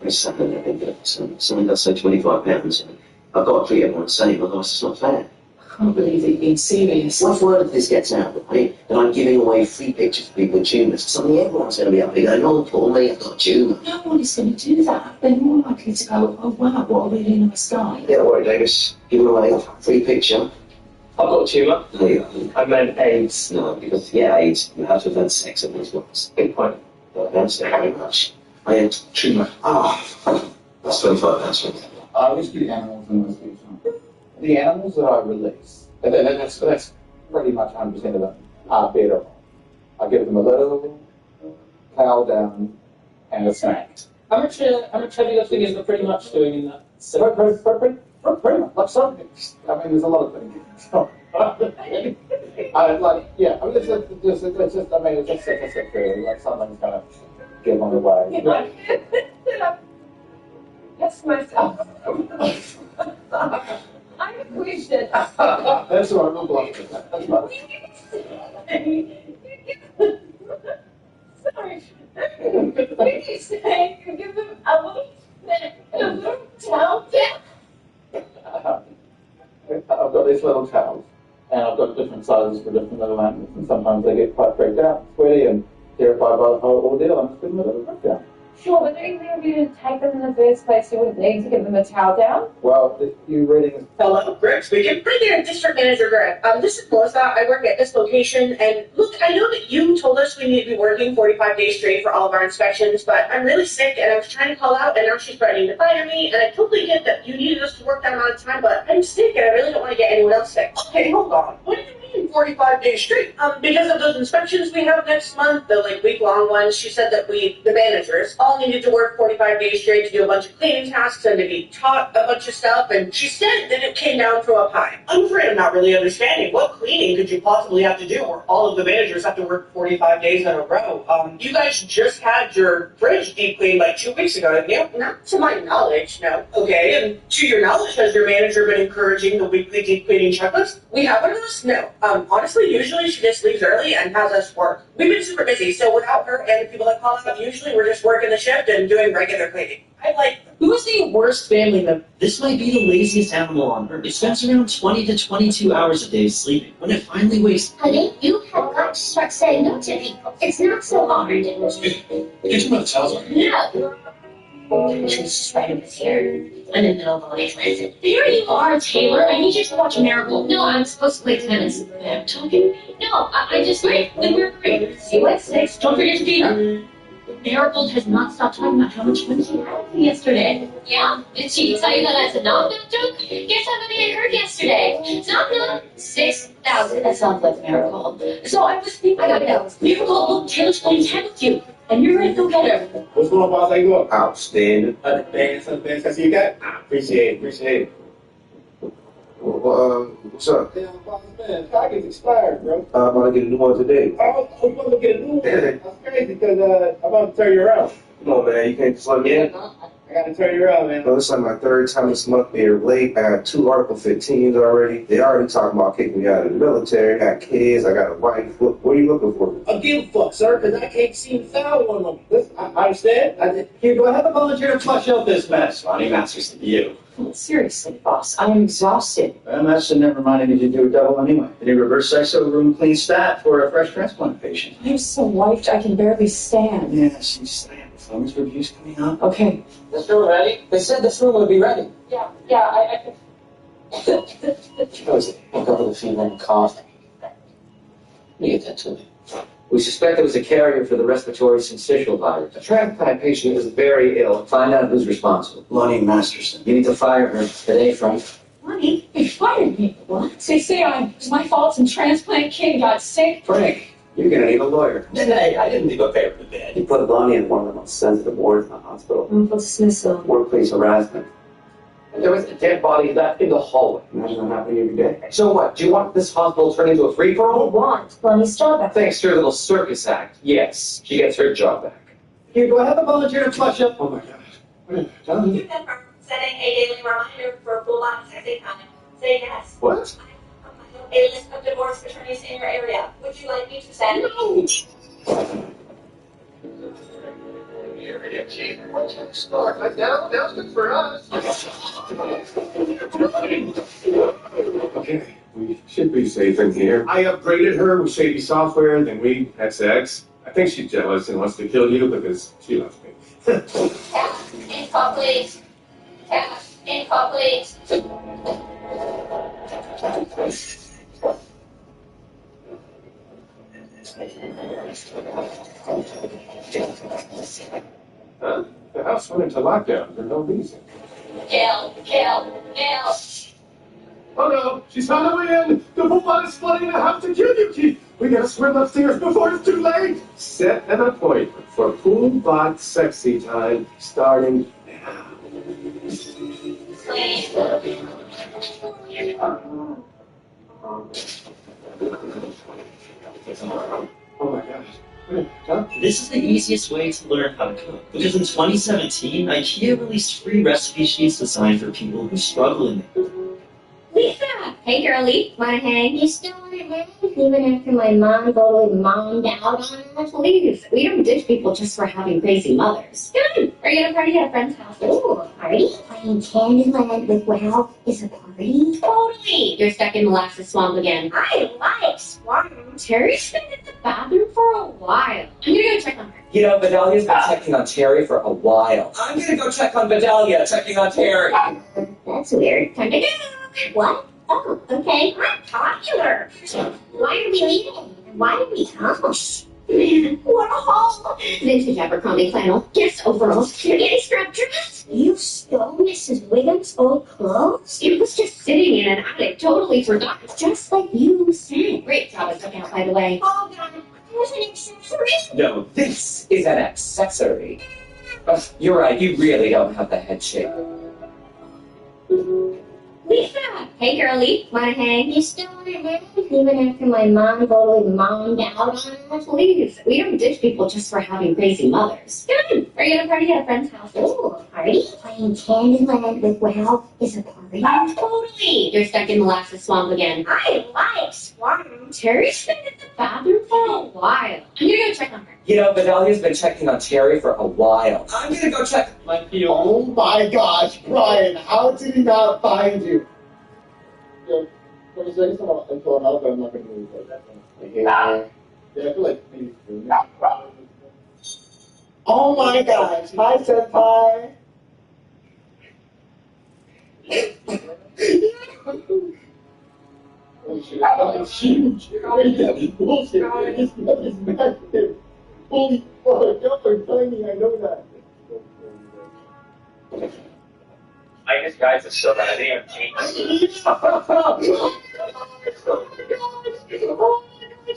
It's something that been good. Something does say 25 pounds. I've got to treat everyone the same, otherwise it's not fair. I can't believe that you're being serious. What word if this gets out, right? That I'm giving away free pictures for people with tumours. Suddenly everyone's going to be up here going, oh, poor me, I've got a tumour. No one is going to do that. They're more likely to go, oh wow, what a really nice guy. Yeah, don't worry, Davis. Give away a free picture. I've got a tumour. No, you haven't. I meant AIDS. No, because, yeah, AIDS, you have to have had sex at least once. Good point. Thanks very much. I had tumour. Ah, that's 25 pounds. I always keep animals in this case. The animals that I release, and that's pretty much 100% of them, are better. I give them a little cow down and a snack. How much have you got figures are pretty much doing in that? Pretty much, like some things. I mean, there's a lot of things. It's just really, like something's gonna get on the way. That's myself. I appreciate it. That's all right, we'll block it. That's right. Sorry. When you say you give them a little towel I've got these little towels, and I've got different sizes for different little animals, and sometimes they get quite freaked out, sweaty, and terrified by the whole ordeal, and it's given them a little breakdown. Sure, but don't you think if you didn't take them in the first place, you wouldn't need to give them a towel down? Well, you reading... Hello, Greg speaking. Hi there, District Manager Greg. This is Melissa. I work at this location, and look, I know that you told us we need to be working 45 days straight for all of our inspections, but I'm really sick, and I was trying to call out, and now she's threatening to fire me, and I totally get that you needed us to work that amount of time, but I'm sick, and I really don't want to get anyone else sick. Okay, hold on. What do you mean 45 days straight? Because of those inspections we have next month, the week-long ones, she said that we, the managers, all needed to work 45 days straight to do a bunch of cleaning tasks and to be taught a bunch of stuff, and she said that it came down to a pie. I'm afraid I'm not really understanding. What cleaning could you possibly have to do where all of the managers have to work 45 days in a row? You guys just had your fridge deep cleaned like 2 weeks ago, didn't you? Not to my knowledge, no. Okay, and to your knowledge, has your manager been encouraging the weekly deep cleaning checklist? We have one of those? No. Honestly, usually she just leaves early and has us work. We've been super busy, so without her and the people that call out, usually we're just working the shift and doing regular cleaning. Who is the worst family member? This might be the laziest animal on Earth. It spends around 20 to 22 hours a day sleeping. When it finally wakes... Honey, you have got to start saying no to people. It's not so hard. Get your mother tells her. No. She was just right over here. I'm in the middle of a late lesson. There you are, Taylor. I need you to watch Miracle. No, I'm supposed to play tennis. I'm talking. No, I just wait. When we're free. See you at 6. Don't forget to be up. Miracle has not stopped talking about how much fun she had yesterday. Yeah? Did she tell you that as a knock-knock joke? Guess how many I heard yesterday? Knock-knock, 6,000. That sounds like Miracle. So I was thinking, I gotta go. Miracle, look, Taylor's playing tag with you. And you're ready to go get her. What's going on, boss? How you doing? Outstanding. Advance. I see you got. Appreciate it. What's up? Yeah, boss, man, package expired, bro. I'm about to get a new one today. Oh, I'm going to get a new one. That's crazy, because I'm about to turn you around. Come on, man. You can't just let me in. I got to turn you around, man. Well, it's like my third time this month being late. I got 2 Article 15s already. They already talking about kicking me out of the military. I got kids. I got a wife. What are you looking for? I give a fuck, sir, because I can't seem to find one of them. Listen, I understand. Here, do I have a volunteer to flush out this mess? Ronnie Masterson, you. Seriously, boss, I am exhausted. Well, that's never mind. I need you to do a double anyway. Any reverse psycho room clean stat for a fresh transplant patient. I'm so wiped, I can barely stand. Yeah, she's staying. As long as review's coming up. Okay. This room ready? They said this room would be ready. Yeah, I How is it? Woke up with a fever and cough. Let me get that to me. We suspect it was a carrier for the respiratory syncytial virus. The transplant patient is very ill. Find out who's responsible. Lonnie Masterson. You need to fire her today, Frank. Honey, they fired me. What? They say it's my fault some transplant kid got sick. Frank, you're gonna need a lawyer. Hey, I didn't leave a paper to bed. He put Lonnie in one of the most sensitive wards in the hospital. Dismissal. Workplace harassment. And there was a dead body left in the hallway. Imagine that happening every day. So what? Do you want this hospital turned into a free-for-all? Want Lonnie's job back. Thanks to her little circus act, yes, she gets her job back. Here, do I have a volunteer to flush up? Oh, my God. Done? You confirm setting a daily reminder for full on sexy time. Say yes. What? A list of divorce attorneys in your area. Would you like me to send? No. Now it's good for us. Okay, we should be safe in here. I upgraded her with shady software, then we had sex. I think she's jealous and wants to kill you because she loves me. Cash, info, please. Cash, info, please. Huh? The house went into lockdown for no reason. Kill. Oh no, she's on the way in! The robot is flooding the house to kill you, Keith! We gotta swim upstairs before it's too late! Set an appointment for pool bot sexy time starting now. Oh my gosh. This is the easiest way to learn how to cook, because in 2017, IKEA released free recipe sheets designed for people who struggle in it. Lisa, Hey, girlie, wanna hang? You still wanna hang? Even after my mom totally mommed out on us? Please, we don't ditch people just for having crazy mothers. Come on, are you gonna party at a friend's house? Ooh, a party? Playing Candyland with WoW is a party? Totally! You're stuck in molasses swamp again. I like swamp. Terry's been in the bathroom for a while. I'm gonna go check on her. You know, Vidalia's been checking on Terry for a while. I'm gonna go check on Vidalia, checking on Terry. That's weird. Time to go. What? Oh, okay. I'm popular. Why are we leaving? Why did we come? Man, what a haul. Vintage Abercrombie flannel, guess overalls, anti-strap dress. You stole Mrs. Wiggins' old clothes? It was just sitting in an attic, totally forgotten. Just like you said. Great job at cooking out, by the way. Oh, God. It was an accessory. No, this is an accessory. You're right, you really don't have the head shape. Lisa! Hey, girlie, wanna hang? You still wanna hang? Even after my mom totally mommed out on us? Please, we don't ditch people just for having crazy mothers. Come on, are you gonna party at a friend's house? Ooh, a party? Playing Candyland with WoW is a party? Totally! You're stuck in molasses swamp again. I like swamp. Terry's been in the bathroom for a while. I'm gonna go check on her. You know, Vidalia's been checking on Terry for a while. I'm gonna go check. Oh my gosh, Brian, how did he not find you? Yeah, for the second time until another, I'm not going to move like that. Yeah, I feel like maybe. Oh my gosh, hi, senpai. It's huge. It's bullshit. It's massive. Holy fuck, y'all are tiny, I know that. I guess guys are so bad. They have teeth.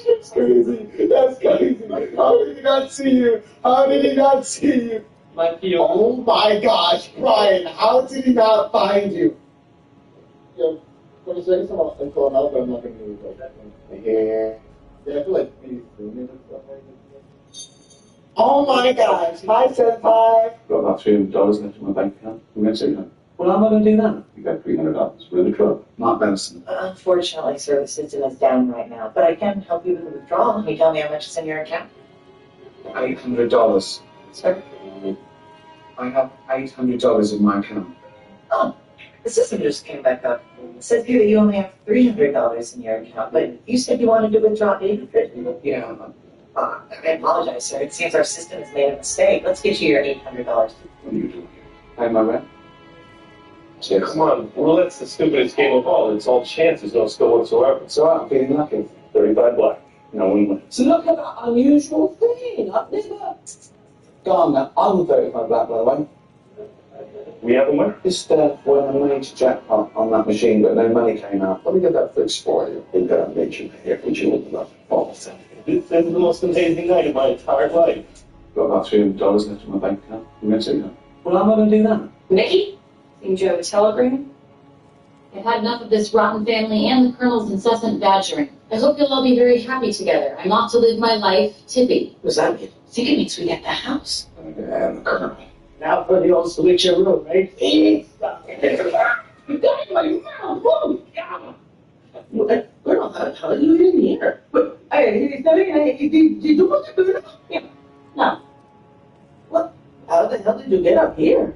That's crazy. That's crazy. How did he not see you? How did he not see you? Oh my gosh, Brian, how did he not find you? Yeah, for the second time until another, I'm not going to move like that. Yeah, I feel like maybe filming and stuff like that. Oh my gosh, hi, senpai. Got about $300 left in my bank account. I'm going to take that. Well, how am I going to do that? You got $300. We're in the club. Mark Benson. Unfortunately, sir, the system is down right now, but I can help you with the withdrawal. Can you tell me how much is in your account? $800. Sir? I have $800 in my account. Oh, the system just came back up. It says here that you only have $300 in your account, but you said you wanted to withdraw $800. Yeah. I apologize, sir. It seems our system has made a mistake. Let's get you your $800. What are you doing? Pay my rent? Yeah, come on. Roulette's the stupidest game of all. It's all chance. There's no skill whatsoever. So I'm feeling lucky. 35 black. No one wins. So look at that unusual thing. I've never... Go on now. I will 35 black, by the way. We have a winner. Just when I managed jackpot on that machine, but no money came out. Let me get that fixed for you. You've got to make you here, which you would love. This is the most amazing night of my entire life. Got about $300 left in my bank account. I'm going to take that. Well, how am I going to do that? Mickey, think you have a telegram? I've had enough of this rotten family and the Colonel's incessant badgering. I hope you'll all be very happy together. I'm off to live my life, Tippy. What does that mean? I think it means we get the house. And the Colonel. Now for the old switcheroo, right? You got my mouth. Oh, God. Colonel, how are you in here? Did you want to do it? Yeah. No. What? How the hell did you get up here?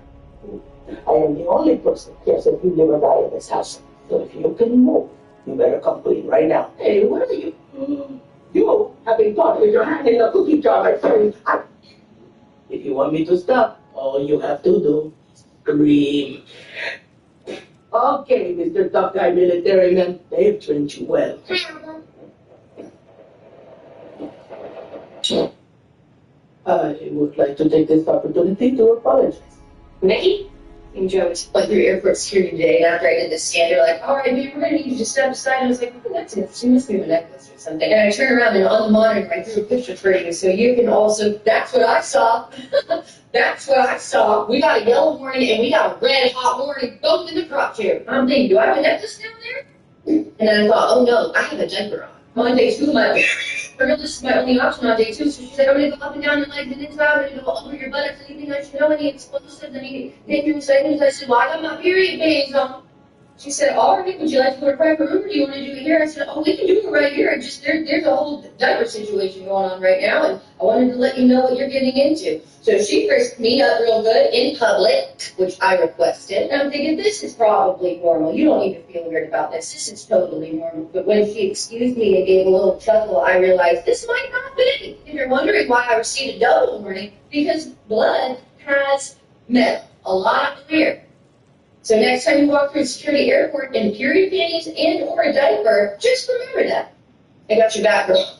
I am the only person who cares if you live or die in this house. So if you can move, you better come clean right now. Hey, what are you? You have been caught with your hand in a cookie jar, my friend. If you want me to stop, all you have to do is scream. Okay, Mr. Tough Guy Military Man, they've trained you well. I would like to take this opportunity to apologize. Mickey? And Joe was like through airport security today after I did this scan. They're like, all right, maybe we're going to need you to step aside. And I was like, oh, that's it. She must be a necklace or something. And I turned around and on the monitor, I threw a picture for you. So you can also, that's what I saw. That's what I saw. We got a yellow warning and we got a red hot warning, both in the crosshairs. I'm thinking, do I have a necklace down there? And then I thought, oh no, I have a diaper on. On day two, this is my only option on day two. So she said, I'm going to go up and down your legs and inside. I'm going to go over your buttocks. Anything I should know, any explosives, any dangerous items. I said, well, I got my period panties on. She said, all right, would you like to go to private room or do you want to do it here? I said, oh, we can do it right here. There's a whole diaper situation going on right now, and I wanted to let you know what you're getting into. So she frisked me up real good in public, which I requested. And I'm thinking, this is probably normal. You don't need to feel weird about this. This is totally normal. But when she excused me and gave a little chuckle, I realized this might not be. If you're wondering why I received a double warning, because blood has metal, a lot of clear. So next time you walk through a security airport in period panties and or a diaper, just remember that. I got your back, girl.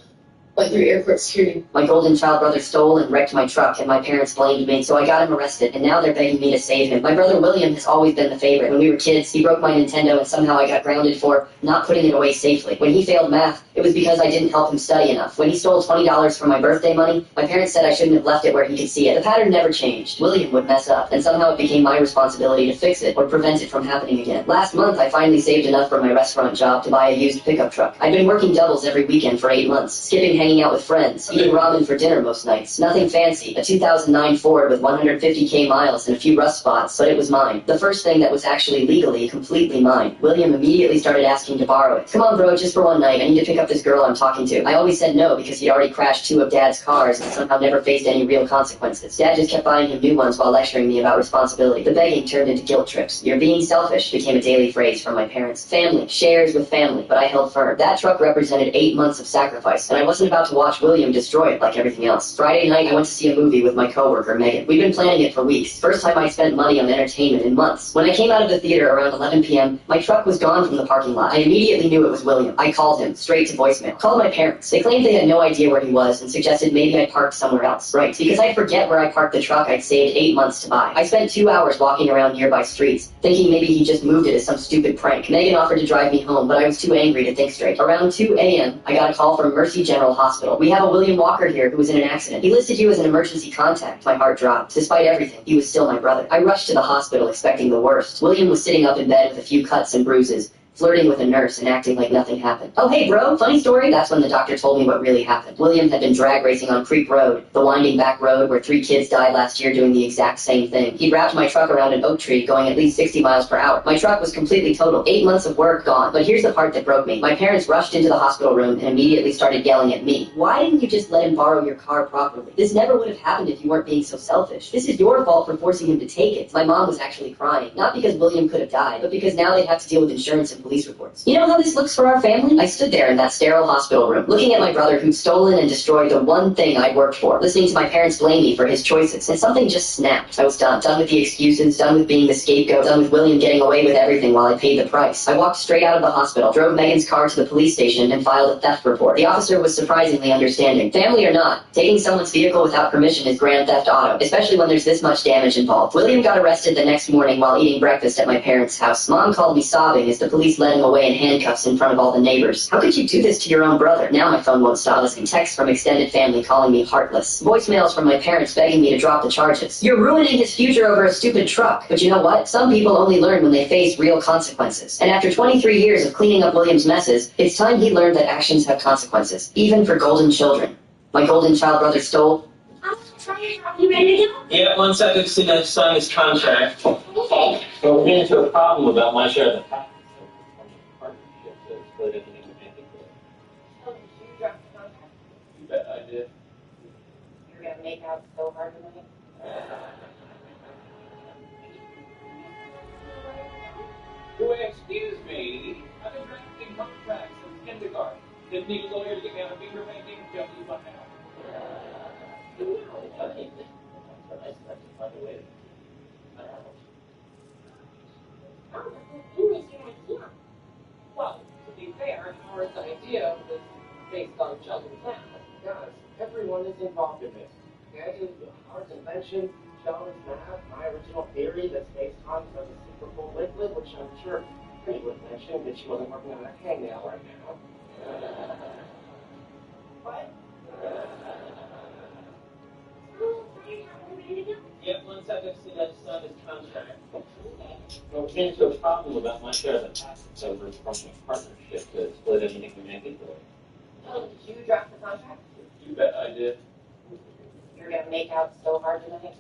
Went through airport security. My golden child brother stole and wrecked my truck, and my parents blamed me, so I got him arrested, and now they're begging me to save him. My brother William has always been the favorite. When we were kids, he broke my Nintendo, and somehow I got grounded for not putting it away safely. When he failed math, it was because I didn't help him study enough. When he stole $20 from my birthday money, my parents said I shouldn't have left it where he could see it. The pattern never changed. William would mess up, and somehow it became my responsibility to fix it or prevent it from happening again. Last month, I finally saved enough for my restaurant job to buy a used pickup truck. I'd been working doubles every weekend for 8 months, skipping hanging out with friends, eating ramen for dinner most nights. Nothing fancy, a 2009 Ford with 150k miles and a few rust spots, but it was mine. The first thing that was actually legally completely mine. William immediately started asking to borrow it. Come on bro, just for one night, I need to pick up this girl I'm talking to. I always said no because he'd already crashed 2 of Dad's cars and somehow never faced any real consequences. Dad just kept buying him new ones while lecturing me about responsibility. The begging turned into guilt trips. You're being selfish became a daily phrase from my parents. Family, shares with family, but I held firm. That truck represented 8 months of sacrifice, and I wasn't about to watch William destroy it like everything else. Friday night, I went to see a movie with my coworker, Megan. We'd been planning it for weeks. First time I spent money on entertainment in months. When I came out of the theater around 11 p.m., my truck was gone from the parking lot. I immediately knew it was William. I called him, straight to voicemail. Called my parents. They claimed they had no idea where he was and suggested maybe I parked somewhere else. Right, because I'd forget where I parked the truck I'd saved 8 months to buy. I spent 2 hours walking around nearby streets, thinking maybe he just moved it as some stupid prank. Megan offered to drive me home, but I was too angry to think straight. Around 2 a.m., I got a call from Mercy General Hospital. We have a William Walker here who was in an accident. He listed you as an emergency contact. My heart dropped. Despite everything, he was still my brother. I rushed to the hospital expecting the worst. William was sitting up in bed with a few cuts and bruises, flirting with a nurse and acting like nothing happened. Oh, hey, bro, funny story? That's when the doctor told me what really happened. William had been drag racing on Creek Road, the winding back road where 3 kids died last year doing the exact same thing. He wrapped my truck around an oak tree going at least 60 miles per hour. My truck was completely totaled. 8 months of work gone. But here's the part that broke me. My parents rushed into the hospital room and immediately started yelling at me. Why didn't you just let him borrow your car properly? This never would have happened if you weren't being so selfish. This is your fault for forcing him to take it. My mom was actually crying. Not because William could have died, but because now they'd have to deal with insurance and police reports. You know how this looks for our family? I stood there in that sterile hospital room, looking at my brother who'd stolen and destroyed the one thing I'd worked for, listening to my parents blame me for his choices, and something just snapped. I was done. Done with the excuses, done with being the scapegoat, done with William getting away with everything while I paid the price. I walked straight out of the hospital, drove Megan's car to the police station, and filed a theft report. The officer was surprisingly understanding. Family or not, taking someone's vehicle without permission is grand theft auto, especially when there's this much damage involved. William got arrested the next morning while eating breakfast at my parents' house. Mom called me sobbing as the police led him away in handcuffs in front of all the neighbors. How could you do this to your own brother? Now my phone won't stop listening. Texts from extended family calling me heartless. Voicemails from my parents begging me to drop the charges. You're ruining his future over a stupid truck. But you know what? Some people only learn when they face real consequences. And after 23 years of cleaning up William's messes, it's time he learned that actions have consequences, even for golden children. My golden child brother stole. You ready to go? Yeah, 1 second, see that sign his contract. Okay. So we're getting into a problem about my share of the package. Partnership to split everything with Andy. Oh, did you drop the contract? You bet I did. You're gonna make out so hard tonight? Excuse me, I've been drafting contracts since kindergarten. Didn't need a lawyer to get me out of finger painting, just use my mouth. Well, to be fair, Howard's idea was based on children's math. Guys, everyone is involved in this. Imagine Howard's invention, children's math, my original theory that space-time is a super cool liquid, which I'm sure Pretty would mention that she wasn't working on a hangnail right now. What? Yeah, 1 second, see that sign his contract. So we're getting into a problem about my share of the package over from a partnership to split everything with Andy. Oh, did you drop the contract? You bet I did. You're gonna make out so hard tonight?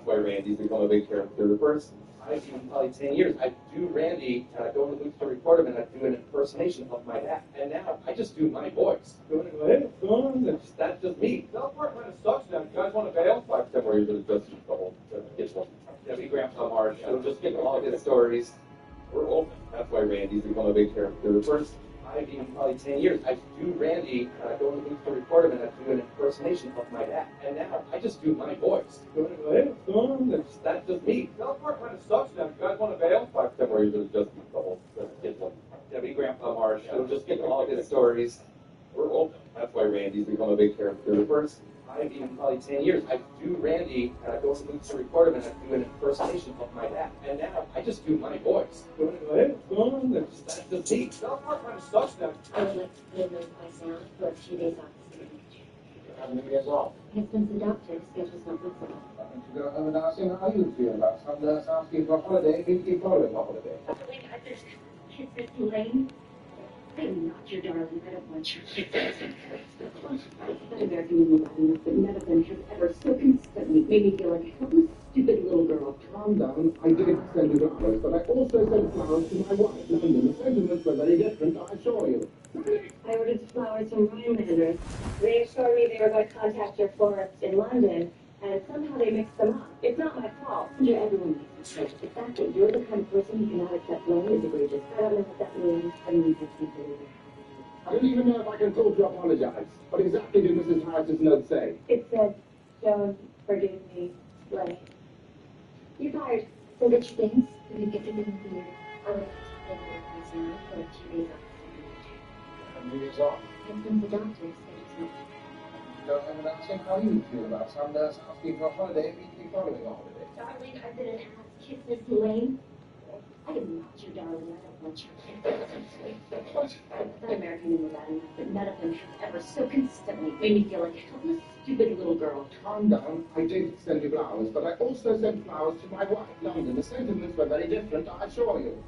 That's why Randy's become a big character. The first, probably 10 years, I'd do Randy, and I'd go in the booth to record him, and I'd do an impersonation of my dad. And now I just do my voice. Go and go, hey, what's going on? That's just me. South Park kind of sucks now. You guys want to bail? 5, 10 more years of just the whole kids one. Be Grandpa Marsh. It'll just get all his stories. We're open. That's why Randy's become a big character. The first, probably 10 years, I'd do Randy, and I'd go in the booth to record him, and I'd do an impersonation of my dad. And now I just do my voice. Go and go, hey, what's going on? That's just me. South Park kind of sucks now. You guys want to bail? 5, 10 more years of just the whole kids one. Be Grandpa Marsh. It'll just get all his stories. We're open. That's why Randy's become a big character. The first, probably 10 years, I'd do Randy, and I'd go in the booth to record him, and I'd do an impersonation of my dad. And now I just do my voice. Go and go, hey, what's going on? That's just me. South Park kind of sucks now. I would like to put in my sound for a few days off this week. Maybe as well. It's since the doctor schedules not with me. You go home and ask him how you feel about some nurse asking for a holiday, he keep following a holiday. Kids at Elaine. I'm not your darling. I don't want your kids. That American woman enough, but none of them have ever so consistently made me feel like a helpless, stupid little girl. Calm down. I did send you flowers, but I also sent flowers to my wife, London. The sentiments were very different, I assure you. I ordered flowers from Rhinelanders. They assured me they were going to contact your florist in London, and somehow they mixed them up. It's not my fault. Everyone makes mistakes. The fact that you're the kind of person who cannot accept blame is egregious. I don't know what that means. I mean, I can't believe it. I don't even know if I can call to apologize. What exactly did Mrs. Harris's note say? It said, Joan, forgive me, Lenny. You're fired. So get your things. We can get to the theater. I would like to spend my sound for a few days off. New Year's off. It's since the doctor schedules not. Go home and ask him how you feel about some nurse asking for a holiday, he keep following a holiday. Darling, I've been an ass kid, Miss Elaine. I am not your darling. I don't want your kids. That American knew that enough, but none of them have ever so consistently made me feel like a helpless, stupid little girl. Calm down. I did send you flowers, but I also sent flowers to my wife, London. The sentiments were very different, I assure you.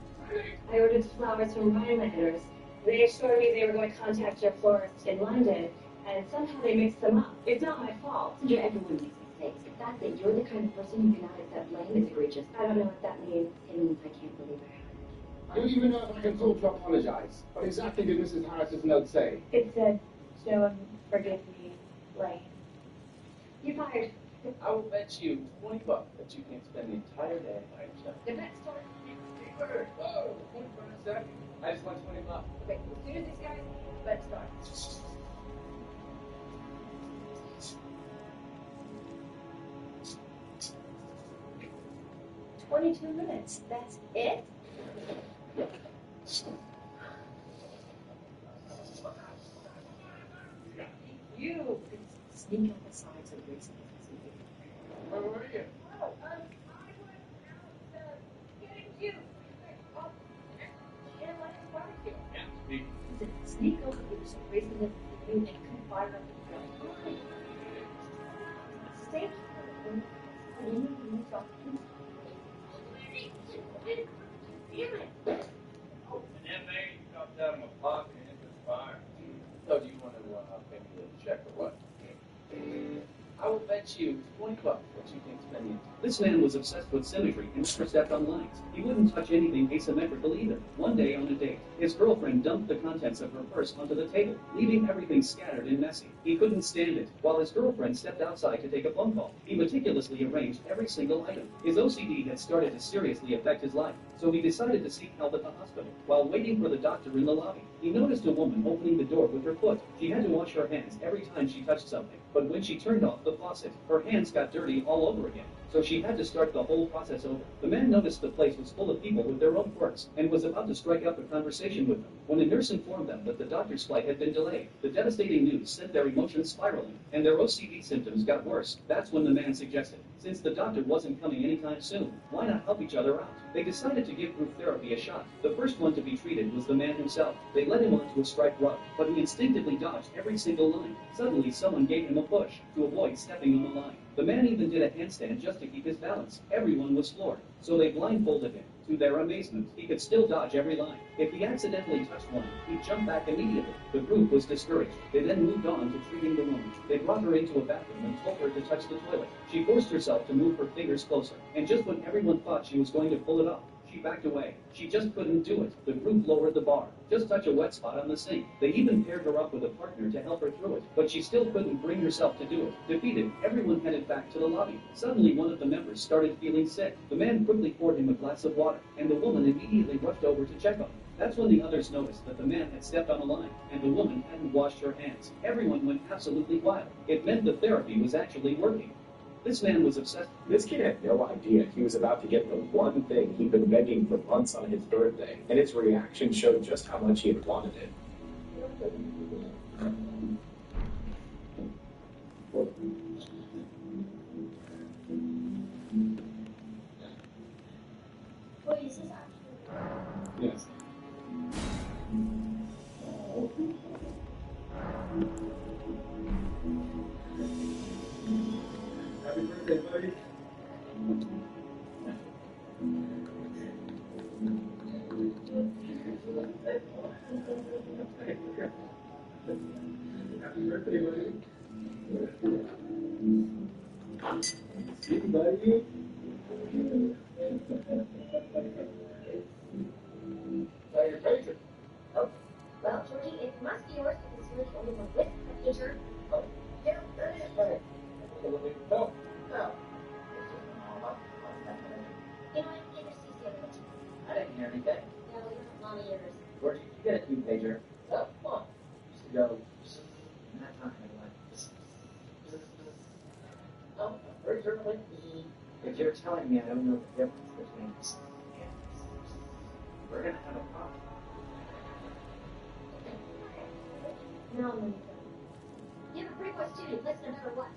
I ordered flowers from Rhinelanders. They assured me they were going to contact your florist in London, and somehow they mixed them up. It's not my fault. Everyone makes mistakes. The fact that you're the kind of person who cannot accept blame is egregious. I don't know what that means. It means I can't believe it. I don't even know if I can call to apologize. What exactly did Mrs. Harris's note say? It said, Joan, forgive me, Lane. You're fired. I will bet you $20 that you can spend the entire day by yourself. The bet starts. Whoa, 20 for a second. I just want $20. Okay, as soon as this guy, the bet starts. 22 minutes. That's it? You sneak up the sides of Gracie. Where were you? Oh, I was getting you. Oh, and like a barbecue. Yeah, Sneak over here so Gracie doesn't see you and come fire up the grill. Stay here. And you talk to me. Oh, and then maybe you dropped out of my pocket and into the fire. So do you want to pay me a little check or what? I will bet you $20 that you can spend the This man was obsessed with symmetry and never stepped on lines. He wouldn't touch anything asymmetrical either. One day on a date, his girlfriend dumped the contents of her purse onto the table, leaving everything scattered and messy. He couldn't stand it. While his girlfriend stepped outside to take a phone call, he meticulously arranged every single item. His OCD had started to seriously affect his life, so he decided to seek help at the hospital. While waiting for the doctor in the lobby, he noticed a woman opening the door with her foot. She had to wash her hands every time she touched something, but when she turned off the faucet, her hands got dirty all over again. So she had to start the whole process over. The man noticed the place was full of people with their own quirks and was about to strike up a conversation with them when a nurse informed them that the doctor's flight had been delayed. The devastating news sent their emotions spiraling and their OCD symptoms got worse. That's when the man suggested, since the doctor wasn't coming anytime soon, why not help each other out? They decided to give group therapy a shot. The first one to be treated was the man himself. They led him onto a striped rug, but he instinctively dodged every single line. Suddenly, someone gave him a push to avoid stepping on the line. The man even did a handstand just to keep his balance. Everyone was floored, so they blindfolded him. To their amazement, he could still dodge every line. If he accidentally touched one, he'd jump back immediately. The group was discouraged. They then moved on to treating the wound. They brought her into a bathroom and told her to touch the toilet. She forced herself to move her fingers closer, and just when everyone thought she was going to pull it off, she backed away. She just couldn't do it. The group lowered the bar. Just touch a wet spot on the sink. They even paired her up with a partner to help her through it, but she still couldn't bring herself to do it. Defeated, everyone headed back to the lobby. Suddenly, one of the members started feeling sick. The man quickly poured him a glass of water, and the woman immediately rushed over to check on him. That's when the others noticed that the man had stepped on a line, and the woman hadn't washed her hands. Everyone went absolutely wild. It meant the therapy was actually working. This man was obsessed. This kid had no idea he was about to get the one thing he'd been begging for months on his birthday, and his reaction showed just how much he had wanted it. Wait, is this actually? Yes. Happy birthday, buddy. Happy birthday, buddy. See you, buddy. Now your picture. Oh, well, Georgie, it must be yours because you're the only one with a pager. Oh, yeah, that is right. No. No. You know, I can just see the other one. I didn't hear anything. No, you're not mommy yours. Where'd you get a new pager? Oh, come on. Used to go. That time anyway. Oh, where's your like If you're telling me I don't know the difference between we're gonna have a problem. No, I'm gonna go. You have a pretty boy student, listen no matter what.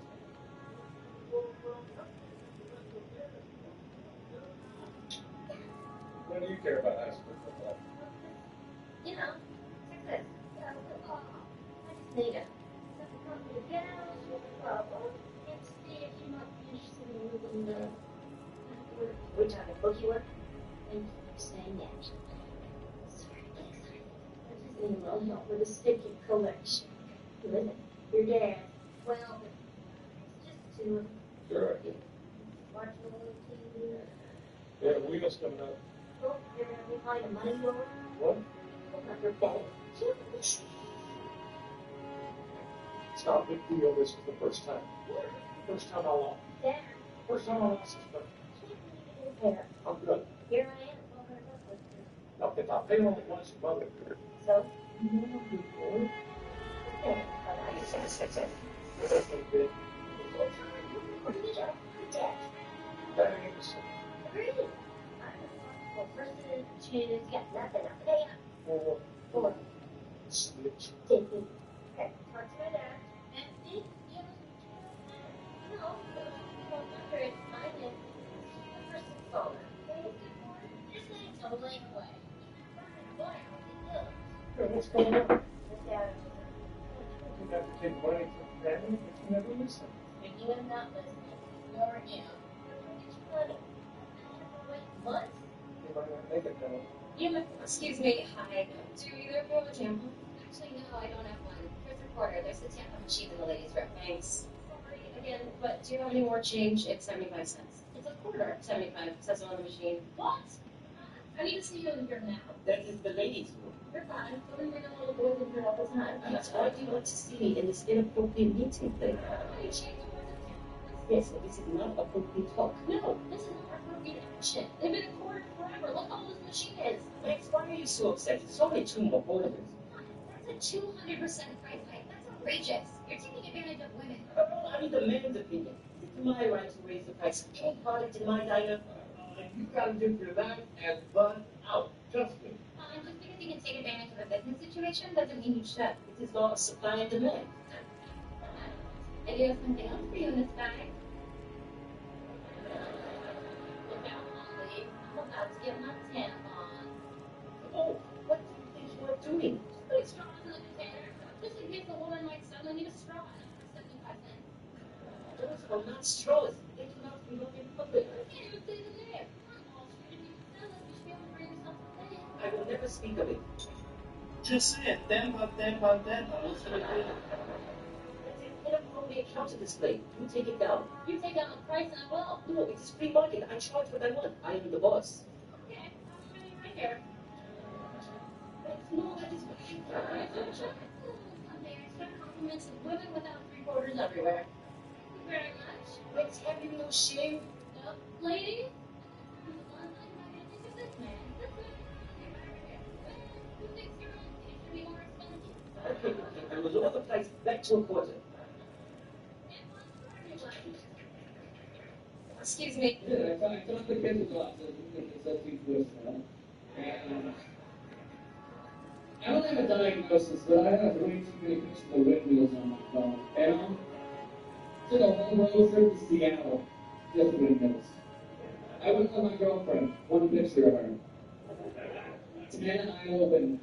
What do you care about high school football? You know, check this. Yeah, football. I just need it. Something comes together, and see if you might be interested in moving the we're talking bookie work. Thank you for saying that. Sorry, get excited. I just need a little help with a sticky collection. With it. Your dad. Well, it's just two of them. Sure. Watch a little TV. Yeah, wheels coming up. Oh, you're gonna be finding money over? What? Open up your bag. It's not a big deal. This is the first time. First time I lost. Dad. First time I lost this money. Here. I'm good. Here I am. Over and up with you. No, if I pay only once a month. So? Okay. Okay. That's okay. Okay. What do you do? Dad. Thanks. Agree. Well, first is choose. Yeah, nothing. Okay. Four. Snitch. Okay. Talk to my dad. And see, you know, it's mine and the first installment. Okay, good boy. Just let it totally away. Yeah, what's going on? With dad. You have to take money from family, but you never listen. Speaking of not listening, you're in. Money. Wait, what? You might not make it though. Excuse me, hi. Do either of you have a tampon? Actually, no, I don't have one. Here's the quarter. There's the tampon machine in the ladies' room. Thanks. Sorry again, but do you have any more change? It's 75 cents. It's a quarter. 75 says on the machine. What? I need to see you in here now. That is the ladies' room. You're fine. Don't bring the little boys in here all the time. That's why you want to see me in this inappropriate meeting thing. You change the words of tampons. Yes, but this is not appropriate talk. No, this is not appropriate action. They've been in quarter forever. Look how old this machine is. Max, why are you so upset? It's only 2 more quarters. That's a 200% price hike. That's outrageous. You're taking advantage of women. I need the man's opinion. It's my right to raise the price of any product in my diner. You gotta get your life and bun out. Trust me. Just because you can take advantage of a business situation doesn't mean you should. It is not supply and demand. I do have something else for you in this bag. Now, Molly, I'm about to get my tampon. Oh, what do you think you are doing? Put a straw in the container. Just in case the woman might suddenly need a straw. And I'm 75 cents. Those are not straws. They cannot be looking public. I can't even say the name. I'm all trying to be selfish. be able to bring yourself to play it. I will never speak of it. Just say it. Denver. What's the big deal? Get a phony account to display. You take it down. You take down the price and I will. No, it is free market. I charge what I want. I am the boss. Okay, I'll show you right here. No, that is what you Extra compliments of women without three-quarters everywhere. Thank you very much. Let's have you no shame. No, lady. I'm the one I'm romantic with this man. This man right here. Who thinks your own thing should be more expensive? Okay, I will lower the price back to a quarter. Excuse me. Yeah, I thought the kids were lots of something twist now. I don't have a diagnosis, but I have way too many crystal windmills on my phone. And took a whole road trip to Seattle, just windmills. I went with my girlfriend, one picture of her. 10 eye open.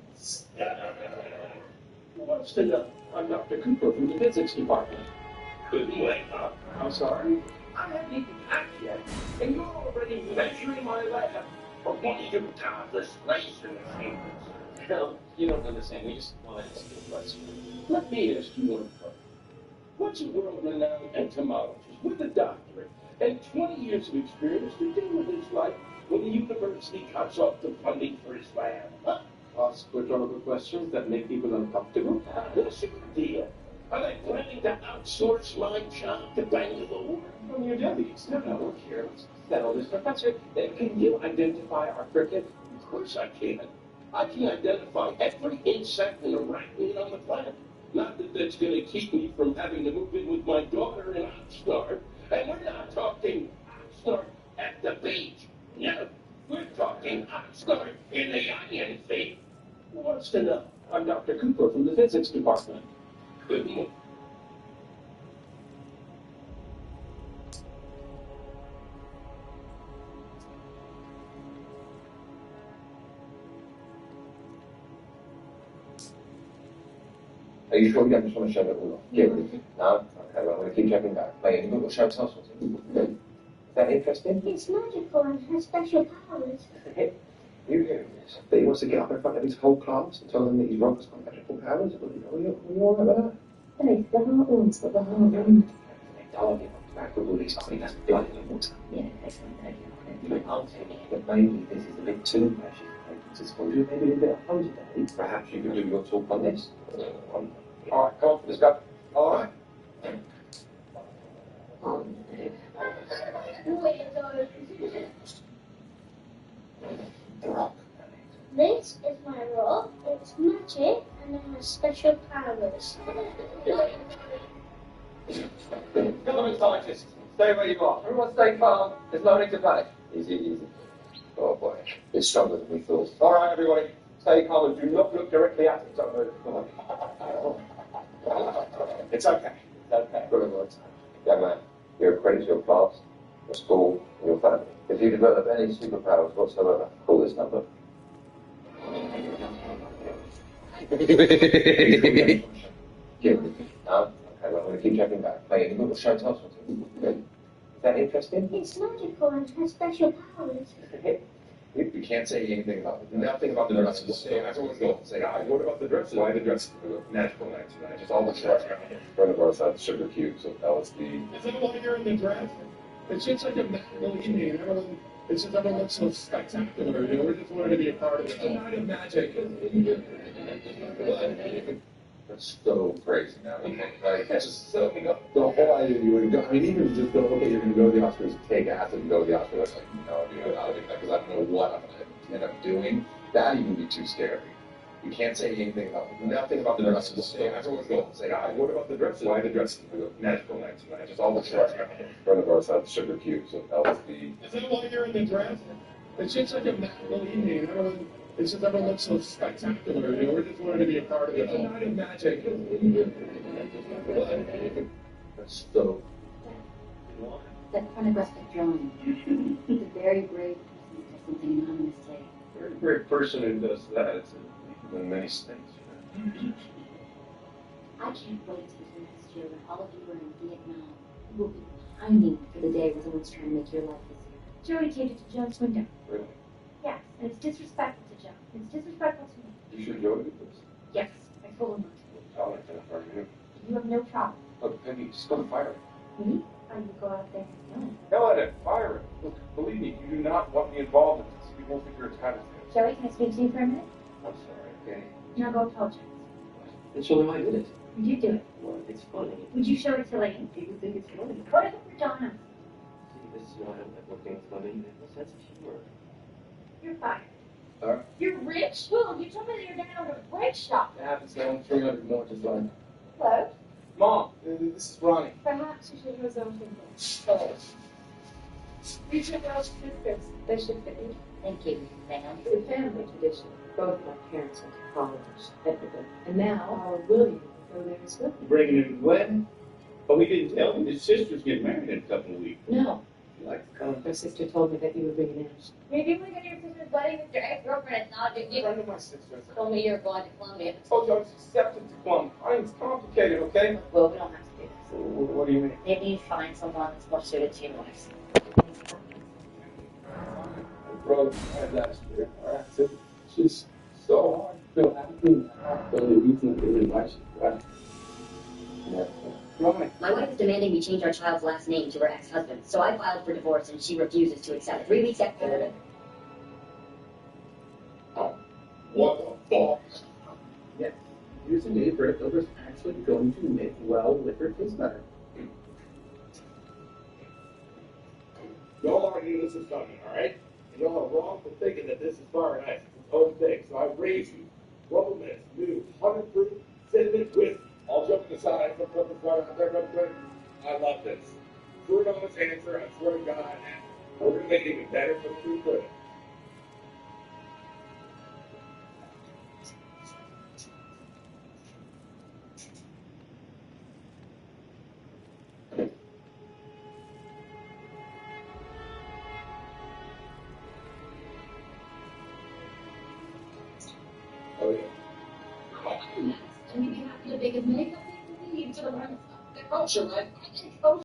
What's the number? I'm Dr. Cooper from the physics department. Couldn't wake up. I'm sorry? I haven't even packed yet, and you're already measuring my lab for one of your godless laser machines. No, you don't understand. We just want to ask you a question. Let me ask you one question. What's a world-renowned entomologist with a doctorate and 20 years of experience to do with his life when the university cuts off the funding for his lab? Huh? Ask rhetorical questions that make people uncomfortable. What's your deal? Are they planning to outsource my job to Bangalore? From your deputies. No, look here. Let's settle this. Professor, can you identify our cricket? Of course I can. I can identify every insect and arachnid on the planet. Not that that's going to keep me from having to move in with my daughter in Oxnard. And we're not talking Oxnard at the beach. No, we're talking Oxnard in the onion field. What's the number? I'm Dr. Cooper from the physics department. Good morning. Are you sure you don't just want to shove it all off? Get rid of it. No? Okay, well, I'm going to keep checking back. Mate, you've got to show us something. Is that interesting? It's magical and has special powers. You hearing this? That he wants to get up in front of his whole class and tell them that his rock's got magical powers? Are you all right with that? Hey, the heart wants what the heart wants. I'll get back with all these cleaners blood in the water. Yeah, excellent. Thank you. I'm thinking that maybe this is a bit too much. To suppose you maybe a bit of fun today. Perhaps you could do your talk on this. All right, come on, let's go. All right. The rock. This is my rock. It's magic and it has special powers. Government scientists, stay where you are. Everyone stay calm. There's no need to panic. Easy, easy. Oh boy, it's stronger than we thought. All right, everybody, stay calm and do not look directly at it. Don't move. Come on. It's okay. It's okay. Good words. Young man, you're a credit to your class, your school, and your family. If you develop any superpowers whatsoever, call this number. Yeah. No? Okay, well, I'm going to keep checking back. Mate, you've got to show us something. Is that interesting? It's magical and has special powers. You can't say anything about it. Nothing about the dresses. Everyone's going to say, what about the dresses? Why the dresses? Magical night tonight. Just all the stars around here. Front of us had sugar cubes of LSD. Is that why you're in the dress? It's just like a magical evening, and everyone, it's just everyone looks so spectacular. You know, we just wanted to be a part of it. It's a night of magic. That's so crazy now. Like, that's just so, the whole idea you would go, I mean, even just go, okay, you're going to go to the Oscars, take acid and go to the Oscars. That's like, no, dude, I'm not doing that because I don't know what I'm going to end up doing. That even be too scary. You can't say anything about it. Nothing about the dresses. Everyone's going to say, what about the dresses? Why the dresses? Magical night tonight. Just all the stars around here. Front of us had sugar cubes of LSD. Is that why you're in the dress? It's just like a magical evening, and everyone, it's just everyone looks so spectacular. You know, we just wanted to be a part of it. It's a night of magic. That's so. That pornographic drawing. The very brave person does something anonymous say. Very brave person who does that. It's in many states. I can't wait until next year when all of you are in Vietnam. You will be pining for the day when someone's trying to make your life easier. Joey catered to John's window. Really? Yes, and And it's disrespectful to Joe. It's disrespectful to me. You should go to this. Yes, I told him not to. I'll let that fire you. You have no problem. Look, Peggy, just go to fire it. Me? I would go out there and kill him. Hell at it, fire it. Look, believe me, you do not want me involved in this. You won't think you're as bad as this. Joey, can I speak to you for a minute? I'm sorry, okay? Now go apologize. And show them I did it. You do it. Well, it's funny. Would you show it to Lane? People think it's funny. Go to the Donna. See, this is why I don't like looking funny. I have a sense of humor. You're fired. Sorry? You're rich? Well, you told me that you're down at a break shop. It happens to own 300 more just like. Hello? Mom, this is Ronnie. Perhaps you should have something. Oh. These are girls' sisters. They should fit you. Thank you, ma'am. It's a family tradition. Both my parents went to college at Elden, and now our William will go there as well. Bringing him to the wedding? But we didn't tell him his sister's getting married in a couple of weeks. No, You like to come? her sister told me that you were bringing Ash. Maybe you want to go to your sister's wedding with your ex-girlfriend. It's not a big deal. Friend of my sister's. Told me you were going to Columbia. I told you I was accepted to Columbia. It's complicated, okay? Well, we don't have to do this. So, what do you mean? Maybe you find someone that's more suited to your life. Bro, I had last year. Alright, it's just so hard to feel happy. So the reason I didn't like you, right? Yeah. Ronnie. My wife is demanding we change our child's last name to her ex-husband, so I filed for divorce and she refuses to accept it. 3 weeks after. What the fuck? Yeah. Here's a new Brett Builder's actually going to make well liquor taste better. Y'all already knew this was coming, alright? And y'all are wrong for thinking that this is fire and ice. It's its own thing. So I raise you. Rumpleman's new 100 proof cinnamon whiskey. All joking aside, I put the fire out there real quick. I love this. True honest answer, I swear to God. We're going to make it even better for the true pudding. Oh, yeah. And we'd be happy to bake as many cupcakes as we need to run the culture, right?